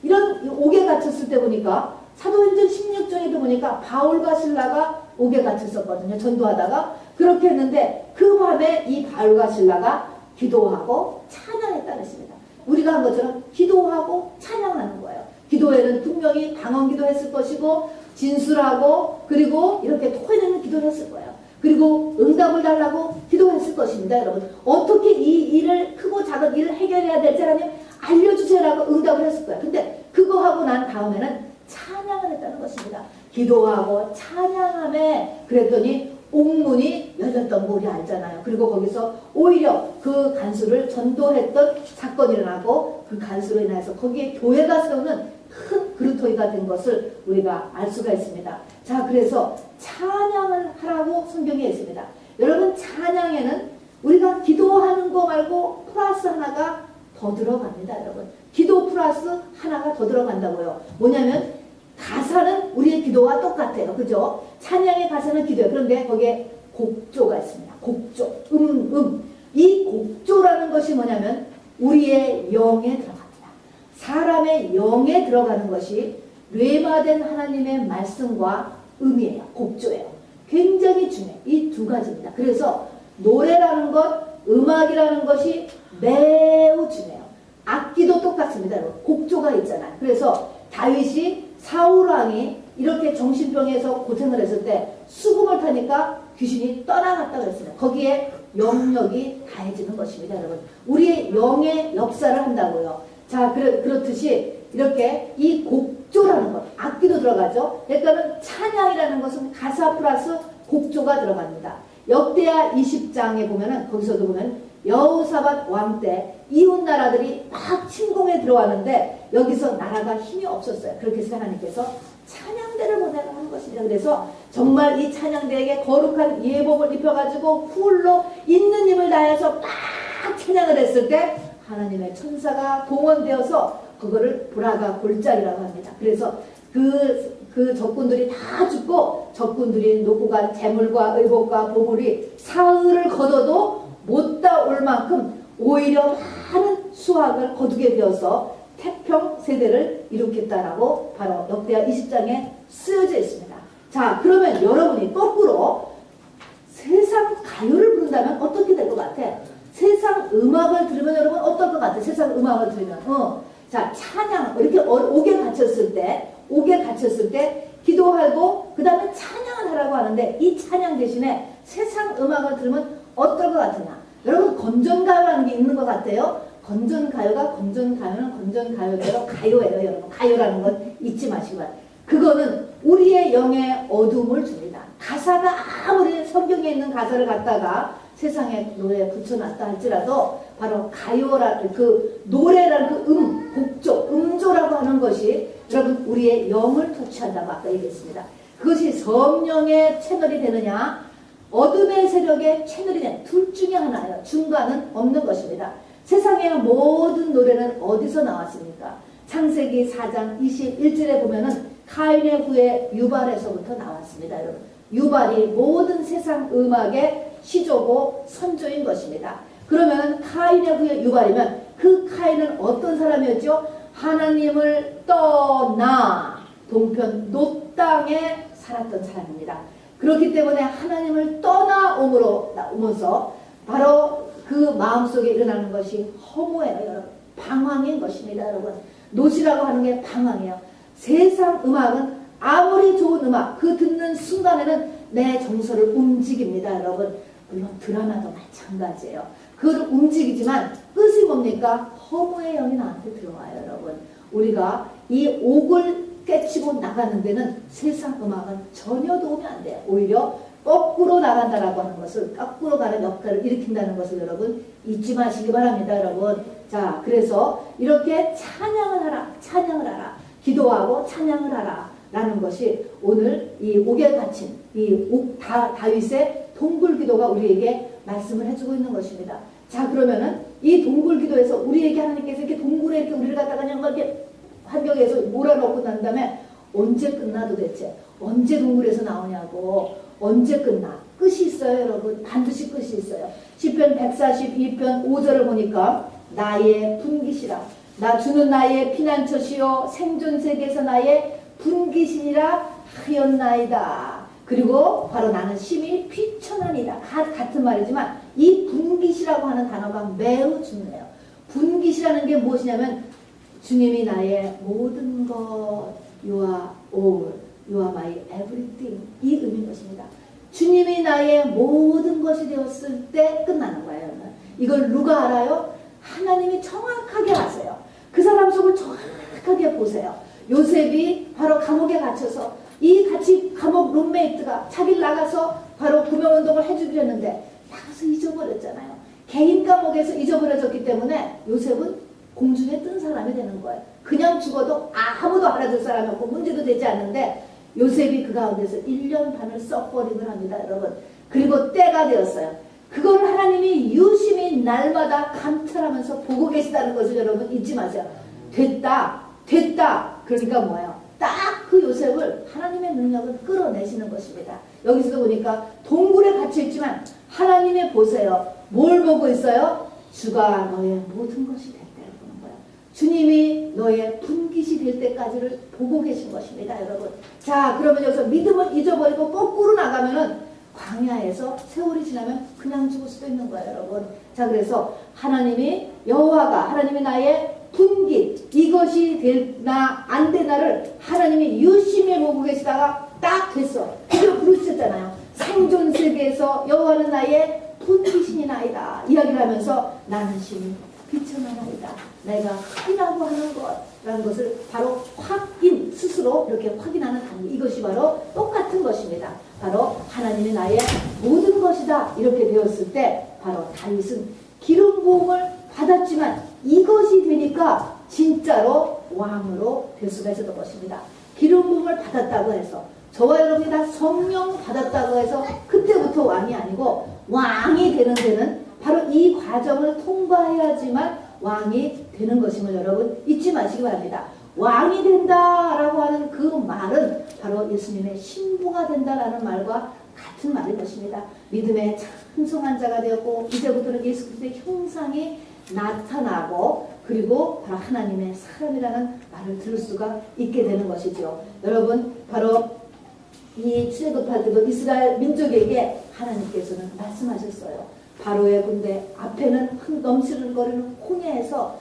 이런 옥에 갇혔을 때 보니까 사도행전 16장에도 보니까 바울과 실라가 옥에 갇혔었거든요. 전도하다가 그렇게 했는데 그 밤에 이 바울과 실라가 기도하고 찬양했다는 것입니다. 우리가 한 것처럼 기도하고 찬양하는 거예요. 기도에는 분명히 방언기도 했을 것이고 진술하고 그리고 이렇게 토해내는 기도를 했을 거예요. 그리고 응답을 달라고 기도했을 것입니다. 여러분 어떻게 이 일을 크고 작은 일을 해결해야 될지 하나님 알려주세요라고 응답을 했을 거예요. 근데 그거 하고 난 다음에는 찬양을 했다는 것입니다. 기도하고 찬양함에 그랬더니 옥문이 열렸던 거 우리 알잖아요. 그리고 거기서 오히려 그 간수를 전도했던 사건이 일어나고 그 간수로 인해서 거기에 교회가 세우는 큰 그루터기가 된 것을 우리가 알 수가 있습니다. 자, 그래서 찬양을 하라고 성경에 있습니다. 여러분 찬양에는 우리가 기도하는 거 말고 플러스 하나가 더 들어갑니다. 여러분 기도 플러스 하나가 더 들어간다고요. 뭐냐면 가사는 우리의 기도와 똑같아요. 그죠? 찬양의 가사는 기도예요. 그런데 거기에 곡조가 있습니다. 곡조, 이 곡조라는 것이 뭐냐면 우리의 영에 들어갑니다. 사람의 영에 들어가는 것이 뇌마된 하나님의 말씀과 음이에요. 곡조예요. 굉장히 중요해요. 이 두 가지입니다. 그래서 노래라는 것, 음악이라는 것이 매우 중요해요. 악기도 똑같습니다. 곡조가 있잖아요. 그래서 다윗이 사울왕이 이렇게 정신병에서 고생을 했을 때 수금을 타니까 귀신이 떠나갔다고 했습니다. 거기에 영역이 가해지는 것입니다. 여러분 우리의 영의 역사를 한다고요. 자, 그렇듯이 이렇게 이 곡조라는 것, 악기도 들어가죠. 그러니까는 찬양이라는 것은 가사 플러스 곡조가 들어갑니다. 역대하 20장에 보면은 거기서도 보면 여호사밧 왕 때 이웃 나라들이 막 침공에 들어왔는데 여기서 나라가 힘이 없었어요. 그렇게 해서 하나님께서 찬양대를 보내라 하는 것입니다. 그래서 정말 이 찬양대에게 거룩한 예복을 입혀가지고 훌로 있는 힘을 다해서 막 찬양을 했을 때 하나님의 천사가 동원되어서 그거를 브라가 골짜기라고 합니다. 그래서 그 적군들이 다 죽고 적군들이 놓고 간 재물과 의복과 보물이 사흘을 거둬도 못 따올 만큼 오히려 많은 수확을 거두게 되어서 태평 세대를 일으켰다라고 바로 역대하 20장에 쓰여져 있습니다. 자, 그러면 여러분이 거꾸로 세상 가요를 부른다면 어떻게 될 것 같아? 세상 음악을 들으면 여러분 어떨 것 같아? 세상 음악을 들으면 자, 찬양 이렇게 옥에 갇혔을 때 기도하고 그 다음에 찬양을 하라고 하는데 이 찬양 대신에 세상 음악을 들으면 어떨 것 같으냐? 여러분 건전가요라는 게 있는 것 같아요. 건전가요는 건전가요대로 가요예요. 여러분 가요라는 건 잊지 마시고 그거는 우리의 영에 어둠을 줍니다. 가사가 아무리 성경에 있는 가사를 갖다가 세상에 노래에 붙여놨다 할지라도 바로 가요라는 그 노래라는 그 곡조, 음조라고 하는 것이 여러분 우리의 영을 터치한다고 아까 얘기했습니다. 그것이 성령의 채널이 되느냐 어둠의 세력의 채널이 되느냐 둘 중에 하나예요. 중간은 없는 것입니다. 세상의 모든 노래는 어디서 나왔습니까? 창세기 4장 21절에 보면은 카인의 후에 유발에서부터 나왔습니다. 여러분 유발이 모든 세상 음악의 시조고 선조인 것입니다. 그러면 카인의 후에 유발이면 그 카인은 어떤 사람이었죠? 하나님을 떠나 동편 노 땅에 살았던 사람입니다. 그렇기 때문에 하나님을 떠나오면서 바로 그 마음속에 일어나는 것이 허무예요. 여러분 방황인 것입니다. 여러분 노시라고 하는 게 방황이에요. 세상 음악은 아무리 좋은 음악 그 듣는 순간에는 내 정서를 움직입니다. 여러분 물론 드라마도 마찬가지예요. 그걸 움직이지만 끝이 뭡니까? 허무의 영이 나한테 들어와요. 여러분 우리가 이 옥을 깨치고 나가는 데는 세상 음악은 전혀 도움이 안 돼요. 오히려 거꾸로 나간다라고 하는 것을 거꾸로 가는 역할을 일으킨다는 것을 여러분 잊지 마시기 바랍니다. 여러분 자 그래서 이렇게 찬양을 하라 기도하고 찬양을 하라 라는 것이 오늘 이 옥에 갇힌 이 다윗의 동굴 기도가 우리에게 말씀을 해주고 있는 것입니다. 자 그러면은 이 동굴 기도에서 우리에게 하나님께서 이렇게 동굴에 이렇게 우리를 갖다가 그냥 막 이렇게 환경에서 몰아넣고 난 다음에 언제 끝나 도대체? 언제 동굴에서 나오냐고. 언제 끝나? 끝이 있어요, 여러분. 반드시 끝이 있어요. 시편 142편 5절을 보니까 나의 분깃이라. 나 주는 나의 피난처시요 생존 세계에서 나의 분깃이니라 하였나이다. 그리고 바로 나는 심히 귀천하니다. 같은 말이지만 이 분깃이라고 하는 단어가 매우 중요해요. 분깃이라는 게 무엇이냐면 주님이 나의 모든 것, you are all, you are my everything, 이 의미인 것입니다. 주님이 나의 모든 것이 되었을 때 끝나는 거예요. 이걸 누가 알아요? 하나님이 정확하게 아세요. 그 사람 속을 정확하게 보세요. 요셉이 바로 감옥에 갇혀서 이 같이 감옥 룸메이트가 자기를 나가서 바로 구명운동을 해주기로 했는데 나가서 잊어버렸잖아요. 개인 감옥에서 잊어버려졌기 때문에 요셉은 공중에 뜬 사람이 되는 거예요. 그냥 죽어도 아무도 알아줄 사람이 없고 문제도 되지 않는데 요셉이 그 가운데서 1년 반을 서퍼링을 합니다, 여러분. 그리고 때가 되었어요. 그걸 하나님이 유심히 날마다 감찰하면서 보고 계시다는 것을 여러분 잊지 마세요. 됐다. 그러니까 뭐예요? 딱 그 요셉을 하나님의 능력을 끌어내시는 것입니다. 여기서도 보니까 동굴에 갇혀있지만 하나님의 보세요. 뭘 보고 있어요? 주가 너의 모든 것이 될 때를 보는 거예요. 주님이 너의 분깃이 될 때까지를 보고 계신 것입니다, 여러분. 자, 그러면 여기서 믿음을 잊어버리고 거꾸로 나가면은 광야에서 세월이 지나면 그냥 죽을 수도 있는 거예요, 여러분. 자, 그래서 하나님이 여호와가 하나님이 나의 분깃, 이것이 되나 안 되나를 하나님이 유심히 보고 계시다가 딱 됐어. 그대로 부르셨잖아요. 생존 세계에서 여호와는 나의 분깃이니이다 이야기를 하면서 나는 심히 비천하나이다. 내가 확인하고 하는 것라는 것을 바로 확인, 스스로 이렇게 확인하는 단계, 이것이 바로 똑같은 것입니다. 바로 하나님이 나의 모든 것이다 이렇게 되었을 때 바로 다윗은 기름 부음을 받았지만 이것이 되니까 진짜로 왕으로 될 수가 있었던 것입니다. 기름 부음을 받았다고 해서 저와 여러분이 다 성령 받았다고 해서 그때부터 왕이 아니고 왕이 되는 데는 바로 이 과정을 통과해야지만 왕이 되는 것임을 여러분 잊지 마시기 바랍니다. 왕이 된다라고 하는 그 말은 바로 예수님의 신부가 된다라는 말과 같은 말일 것입니다. 믿음의 찬송한 자가 되었고 이제부터는 예수 그리스도의 형상이 나타나고 그리고 바로 하나님의 사람이라는 말을 들을 수가 있게 되는 것이죠. 여러분 바로 이 출애굽할 때도 이스라엘 민족에게 하나님께서는 말씀하셨어요. 바로의 군대 앞에는 넘치는거리는 홍해에서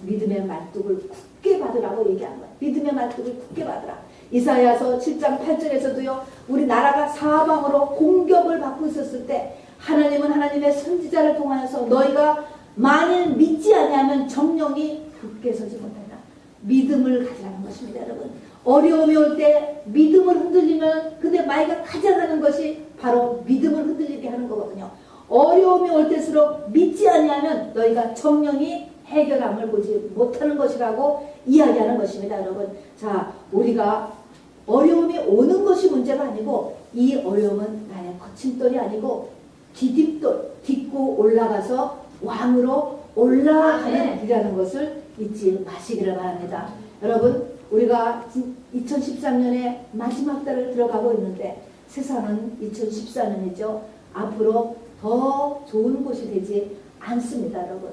믿음의 말뚝을 굳게 받으라고 얘기한 거예요. 믿음의 말뚝을 굳게 받으라. 이사야서 7장 8절에서도요. 우리 나라가 사방으로 공격을 받고 있었을 때 하나님은 하나님의 선지자를 통하여서 너희가 만일 믿지 아니하면 정령이 굳게 서지 못한다. 믿음을 가지라는 것입니다, 여러분. 어려움이 올 때 믿음을 흔들리면 근데 마이가 가지 않는 것이 바로 믿음을 흔들리게 하는 거거든요. 어려움이 올 때일수록 믿지 아니하면 너희가 정령이 해결함을 보지 못하는 것이라고 이야기하는 것입니다, 여러분. 자, 우리가 어려움이 오는 것이 문제가 아니고 이 어려움은 나의 거침돌이 아니고 디딤돌, 딛고 올라가서 왕으로 올라가는 길이라는 것을 잊지 마시기를 바랍니다. 여러분, 우리가 2013년에 마지막 달을 들어가고 있는데 세상은 2014년이죠. 앞으로 더 좋은 곳이 되지 않습니다, 여러분.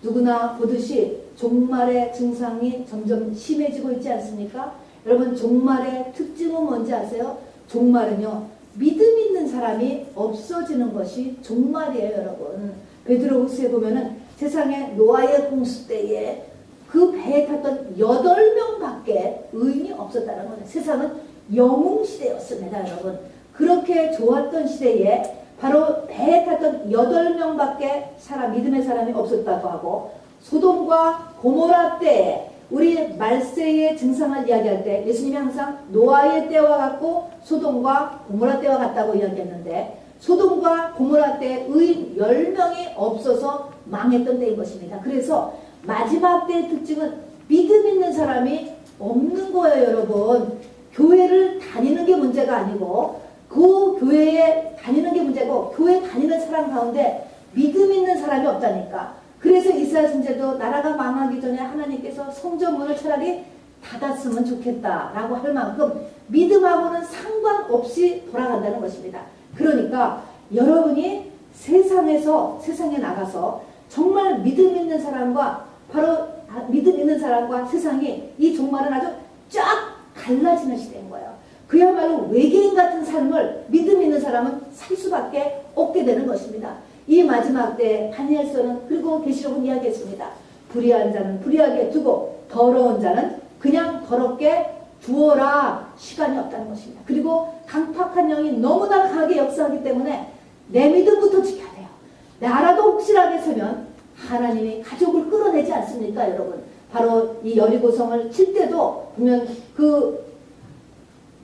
누구나 보듯이 종말의 증상이 점점 심해지고 있지 않습니까? 여러분, 종말의 특징은 뭔지 아세요? 종말은요, 믿음 있는 사람이 없어지는 것이 종말이에요, 여러분. 베드로후서에 보면은 세상에 노아의 홍수 때에 그 배에 탔던 8명밖에 의인이 없었다는 거예요. 세상은 영웅 시대였습니다, 여러분. 그렇게 좋았던 시대에 바로 배에 탔던 8명밖에 믿음의 사람이 없었다고 하고, 소돔과 고모라 때에 우리 말세의 증상을 이야기할 때 예수님이 항상 노아의 때와 같고 소돔과 고모라 때와 같다고 이야기했는데, 소돔과 고모라 때 의인 10명이 없어서 망했던 때인 것입니다. 그래서 마지막 때의 특징은 믿음 있는 사람이 없는 거예요, 여러분. 교회를 다니는 게 문제가 아니고 그 교회에 다니는 게 문제고 교회 다니는 사람 가운데 믿음 있는 사람이 없다니까. 그래서 그래서 이스라엘 선지자도 나라가 망하기 전에 하나님께서 성전문을 차라리 닫았으면 좋겠다라고 할 만큼 믿음하고는 상관없이 돌아간다는 것입니다. 그러니까 여러분이 세상에 나가서 정말 믿음 있는 사람과 믿음 있는 사람과 세상이 이 종말은 아주 쫙 갈라지는 시대인 거예요. 그야말로 외계인 같은 삶을 믿음 있는 사람은 살 수밖에 없게 되는 것입니다. 이 마지막 때 다니엘서는 그리고 계시록은 이야기했습니다. 불의한 자는 불의하게 두고 더러운 자는 그냥 더럽게 두어라. 시간이 없다는 것입니다. 그리고 강팍한 영이 너무나 강하게 역사하기 때문에 내 믿음부터 지켜야 돼요. 나라도 혹시라도 서면 하나님이 가족을 끌어내지 않습니까, 여러분? 바로 이 여리고성을 칠 때도 보면 그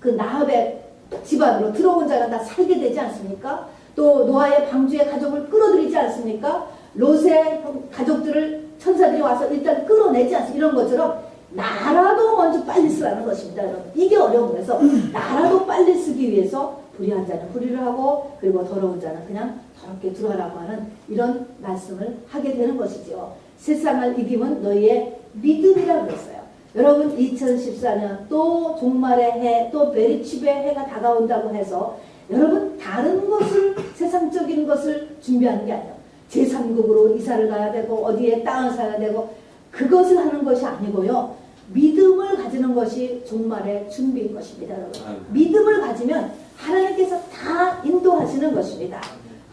나합의 집안으로 들어온 자가 다 살게 되지 않습니까? 또 노아의 방주에 가족을 끌어들이지 않습니까? 롯의 가족들을 천사들이 와서 일단 끌어내지 않습니까? 이런 것처럼 나라도 먼저 빨리 쓰라는 것입니다, 여러분. 이게 어려운 거여서 나라도 빨리 쓰기 위해서 불의한 자는 불의를 하고 그리고 더러운 자는 그냥 더럽게 들어가라고 하는 이런 말씀을 하게 되는 것이죠. 세상을 이기면 너희의 믿음이라고 했어요. 여러분 2014년 또 종말의 해, 또 베리칩의 해가 다가온다고 해서 여러분 다른 것을 세상적인 것을 준비하는 게 아니에요. 제3국으로 이사를 가야 되고 어디에 땅을 사야 되고 그것을 하는 것이 아니고요. 믿음을 가지는 것이 종말의 준비인 것입니다, 여러분. 믿음을 가지면 하나님께서 다 인도하시는 것입니다.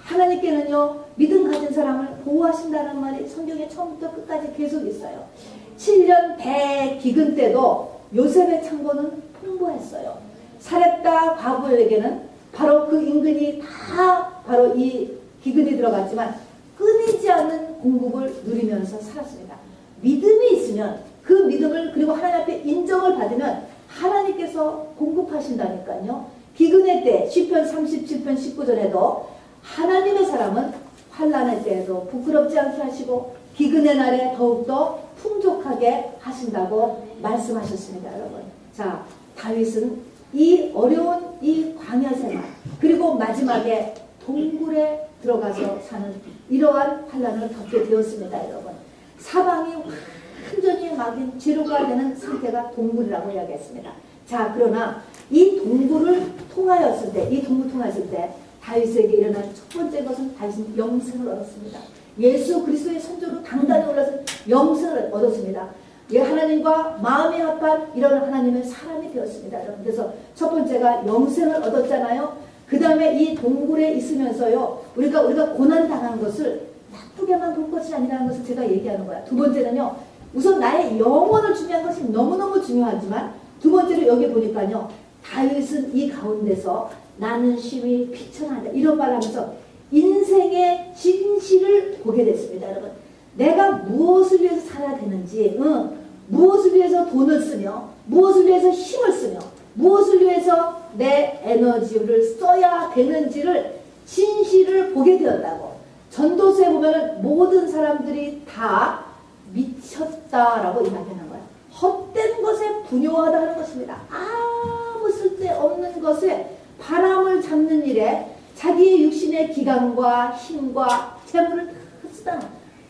하나님께는요, 믿음 가진 사람을 보호하신다는 말이 성경에 처음부터 끝까지 계속 있어요. 7년 대기근 때도 요셉의 창고는 풍부했어요. 사렙다 과부에게는 바로 그 인근이 다 바로 이 기근이 들어갔지만 끊이지 않는 공급을 누리면서 살았습니다. 믿음이 있으면 그 믿음을 그리고 하나님 앞에 인정을 받으면 하나님께서 공급하신다니까요. 기근의 때 시편 37편 19절에도 하나님의 사람은 환난의 때에도 부끄럽지 않게 하시고 기근의 날에 더욱더 풍족하게 하신다고 말씀하셨습니다, 여러분. 자, 다윗은 이 어려운 이 광야 생활 그리고 마지막에 동굴에 들어가서 사는 이러한 환난을 겪게 되었습니다, 여러분. 사방이 완전히 막인 죄로가 되는 상태가 동굴이라고 이야기했습니다. 자, 그러나 이 동굴을 통하였을 때 다윗에게 일어난 첫 번째 것은 다윗은 영생을 얻었습니다. 예수 그리스도의 선조로 당당히 올라서 영생을 얻었습니다. 하나님과 마음이 합한 이런 하나님의 사람이 되었습니다. 여러분. 그래서 첫 번째가 영생을 얻었잖아요. 그 다음에 이 동굴에 있으면서요, 우리가 고난 당한 것을 나쁘게만 볼 것이 아니라는 것을 제가 얘기하는 거야. 두 번째는요, 우선 나의 영혼을 중요한 것이 너무너무 중요하지만 두 번째로 여기 보니까요, 다윗은 이 가운데서 나는 심히 비천하다 이런 말을 하면서 인생의 진실을 보게 됐습니다, 여러분. 내가 무엇을 위해서 살아야 되는지, 무엇을 위해서 돈을 쓰며, 무엇을 위해서 힘을 쓰며, 무엇을 위해서 내 에너지를 써야 되는지를 진실을 보게 되었다고. 전도서에 보면은 모든 사람들이 다 미쳤다라고 이야기하는 거예요. 헛된 것에 분요하다 하는 것입니다. 아무 쓸데없는 것에 바람을 잡는 일에 자기의 육신의 기강과 힘과 재물을 다 쓰다.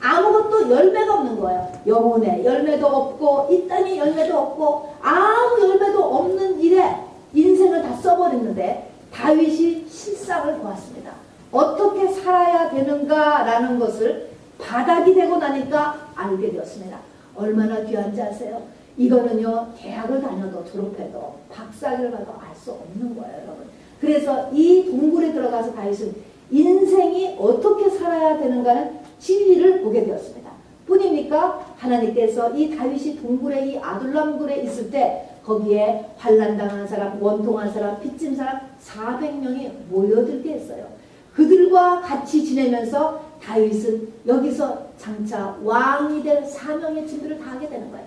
아무것도 열매가 없는 거예요. 영혼에 열매도 없고 이 땅에 열매도 없고 아무 열매도 없는 일에 인생을 다 써버렸는데 다윗이 실상을 보았습니다. 어떻게 살아야 되는가라는 것을 바닥이 되고 나니까 알게 되었습니다. 얼마나 귀한지 아세요? 이거는요, 대학을 다녀도 졸업해도 박사학위를 가도 알 수 없는 거예요, 여러분. 그래서 이 동굴에 들어가서 다윗은 인생이 어떻게 살아야 되는가는 진리를 보게 되었습니다. 뿐입니까? 하나님께서 이 다윗이 동굴에 이 아둘람굴에 있을 때 거기에 환난당한 사람, 원통한 사람, 빚진 사람 400명이 모여들게 했어요. 그들과 같이 지내면서 다윗은 여기서 장차 왕이 될 사명의 준비를 다 하게 되는 거예요.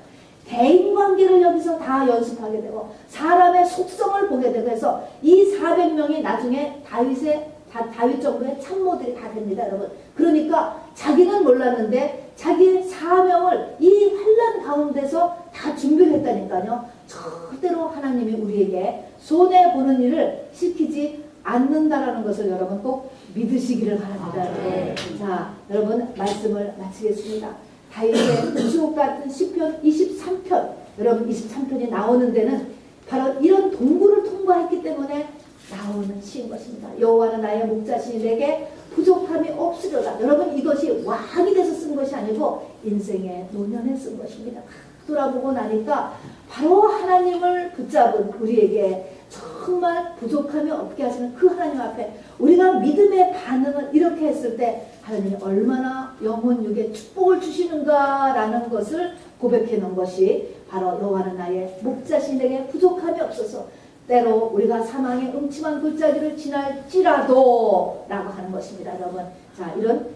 대인관계를 여기서 다 연습하게 되고 사람의 속성을 보게 되고 해서 이 400명이 나중에 다윗 정부의 참모들이 다 됩니다, 여러분. 그러니까 자기는 몰랐는데 자기의 사명을 이 환난 가운데서 다 준비를 했다니까요. 절대로 하나님이 우리에게 손해보는 일을 시키지 않는다라는 것을 여러분 꼭 믿으시기를 바랍니다. 네. 자, 여러분 말씀을 마치겠습니다. 다윗의 주옥 같은 시편 23편, 여러분 23편이 나오는 데는 바로 이런 동굴을 통과했기 때문에 나오는 시인 것입니다. 여호와는 나의 목자시니 내게 부족함이 없으려다. 여러분 이것이 왕이 돼서 쓴 것이 아니고 인생의 노년에 쓴 것입니다. 돌아보고 나니까 바로 하나님을 붙잡은 우리에게 정말 부족함이 없게 하시는 그 하나님 앞에 우리가 믿음의 반응을 이렇게 했을 때 하나님이 얼마나 영혼 육에 축복을 주시는가라는 것을 고백해 놓은 것이 바로 여호와는 나의 목자신 내게 부족함이 없어서 때로 우리가 사망의 음침한 골짜기를 지날지라도 라고 하는 것입니다. 여러분, 자 이런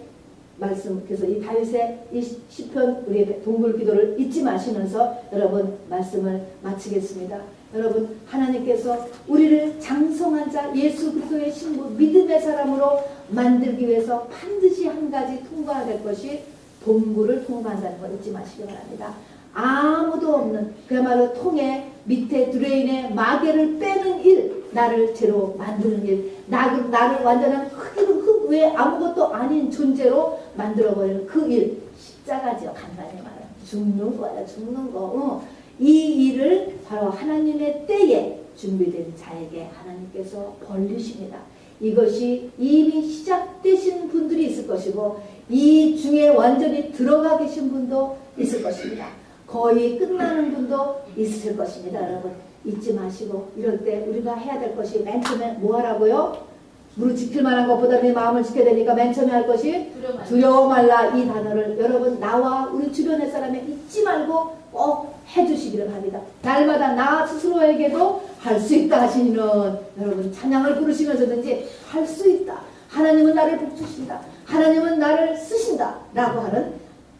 말씀, 그래서 이 다윗의 이 시편 우리의 동굴 기도를 잊지 마시면서 여러분 말씀을 마치겠습니다. 여러분 하나님께서 우리를 장성한 자 예수 그리스도의 신부 믿음의 사람으로 만들기 위해서 반드시 한 가지 통과해야 될 것이 동굴을 통과한다는 걸 잊지 마시기 바랍니다. 아무도 없는 그야말로 통에 밑에 드레인의 마개를 빼는 일, 나를 죄로 만드는 일, 나를 완전한 흙 외에 아무것도 아닌 존재로 만들어버리는 그 일, 십자가지요. 간단히 말하면 죽는 거야, 죽는 거. 이 일을 바로 하나님의 때에 준비된 자에게 하나님께서 벌리십니다. 이것이 이미 시작되신 분들이 있을 것이고 이 중에 완전히 들어가 계신 분도 있을 것입니다. 거의 끝나는 분도 있을 것입니다. 여러분 잊지 마시고 이럴 때 우리가 해야 될 것이 맨 처음에 뭐 하라고요? 무릇 지킬 만한 것보다 내 마음을 지켜야 되니까 맨 처음에 할 것이 두려워 말라. 이 단어를 여러분 나와 우리 주변의 사람에 잊지 말고 꼭 해주시기를 바랍니다. 날마다 나 스스로에게도 할 수 있다 하시는 여러분 찬양을 부르시면서든지 할 수 있다. 하나님은 나를 복주신다. 하나님은 나를 쓰신다. 라고 하는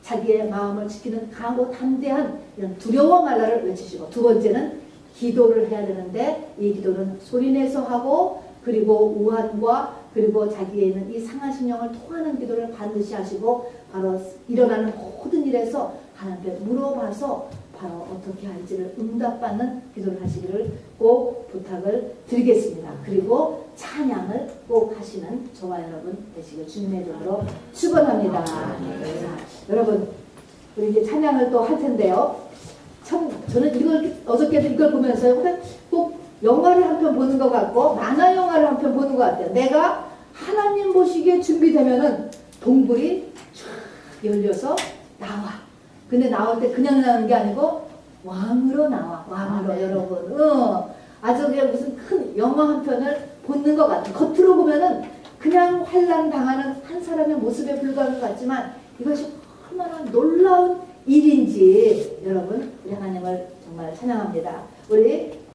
자기의 마음을 지키는 강하고 담대한 이런 두려워 말라를 외치시고 두 번째는 기도를 해야 되는데 이 기도는 소리내서 하고 그리고 우한과 그리고 자기에 있는 이 상한 심령을 통하는 기도를 반드시 하시고 바로 일어나는 모든 일에서 하나님께 물어봐서 바로 어떻게 할지를 응답받는 기도를 하시기를 꼭 부탁을 드리겠습니다. 그리고 찬양을 꼭 하시는 저와 여러분 되시길 주님의 이름으로 축원합니다. 자, 여러분 우리 이제 찬양을 또 할 텐데요. 참 저는 이걸 어저께도 이걸 보면서 꼭 영화를 한 편 보는 것 같고 만화 영화를 한 편 보는 것 같아요. 내가 하나님 보시기에 준비되면은 동굴이 쫙 열려서 나와. 근데 나올 때 그냥 나오는 게 아니고 왕으로 나와. 왕으로. 네. 여러분. 아주 그냥 무슨 큰 영화 한 편을 보는 것 같아요. 겉으로 보면은 그냥 환난 당하는 한 사람의 모습에 불과한 것 같지만 이것이 얼마나 놀라운 일인지 여러분 우리 하나님을 정말 찬양합니다. 우리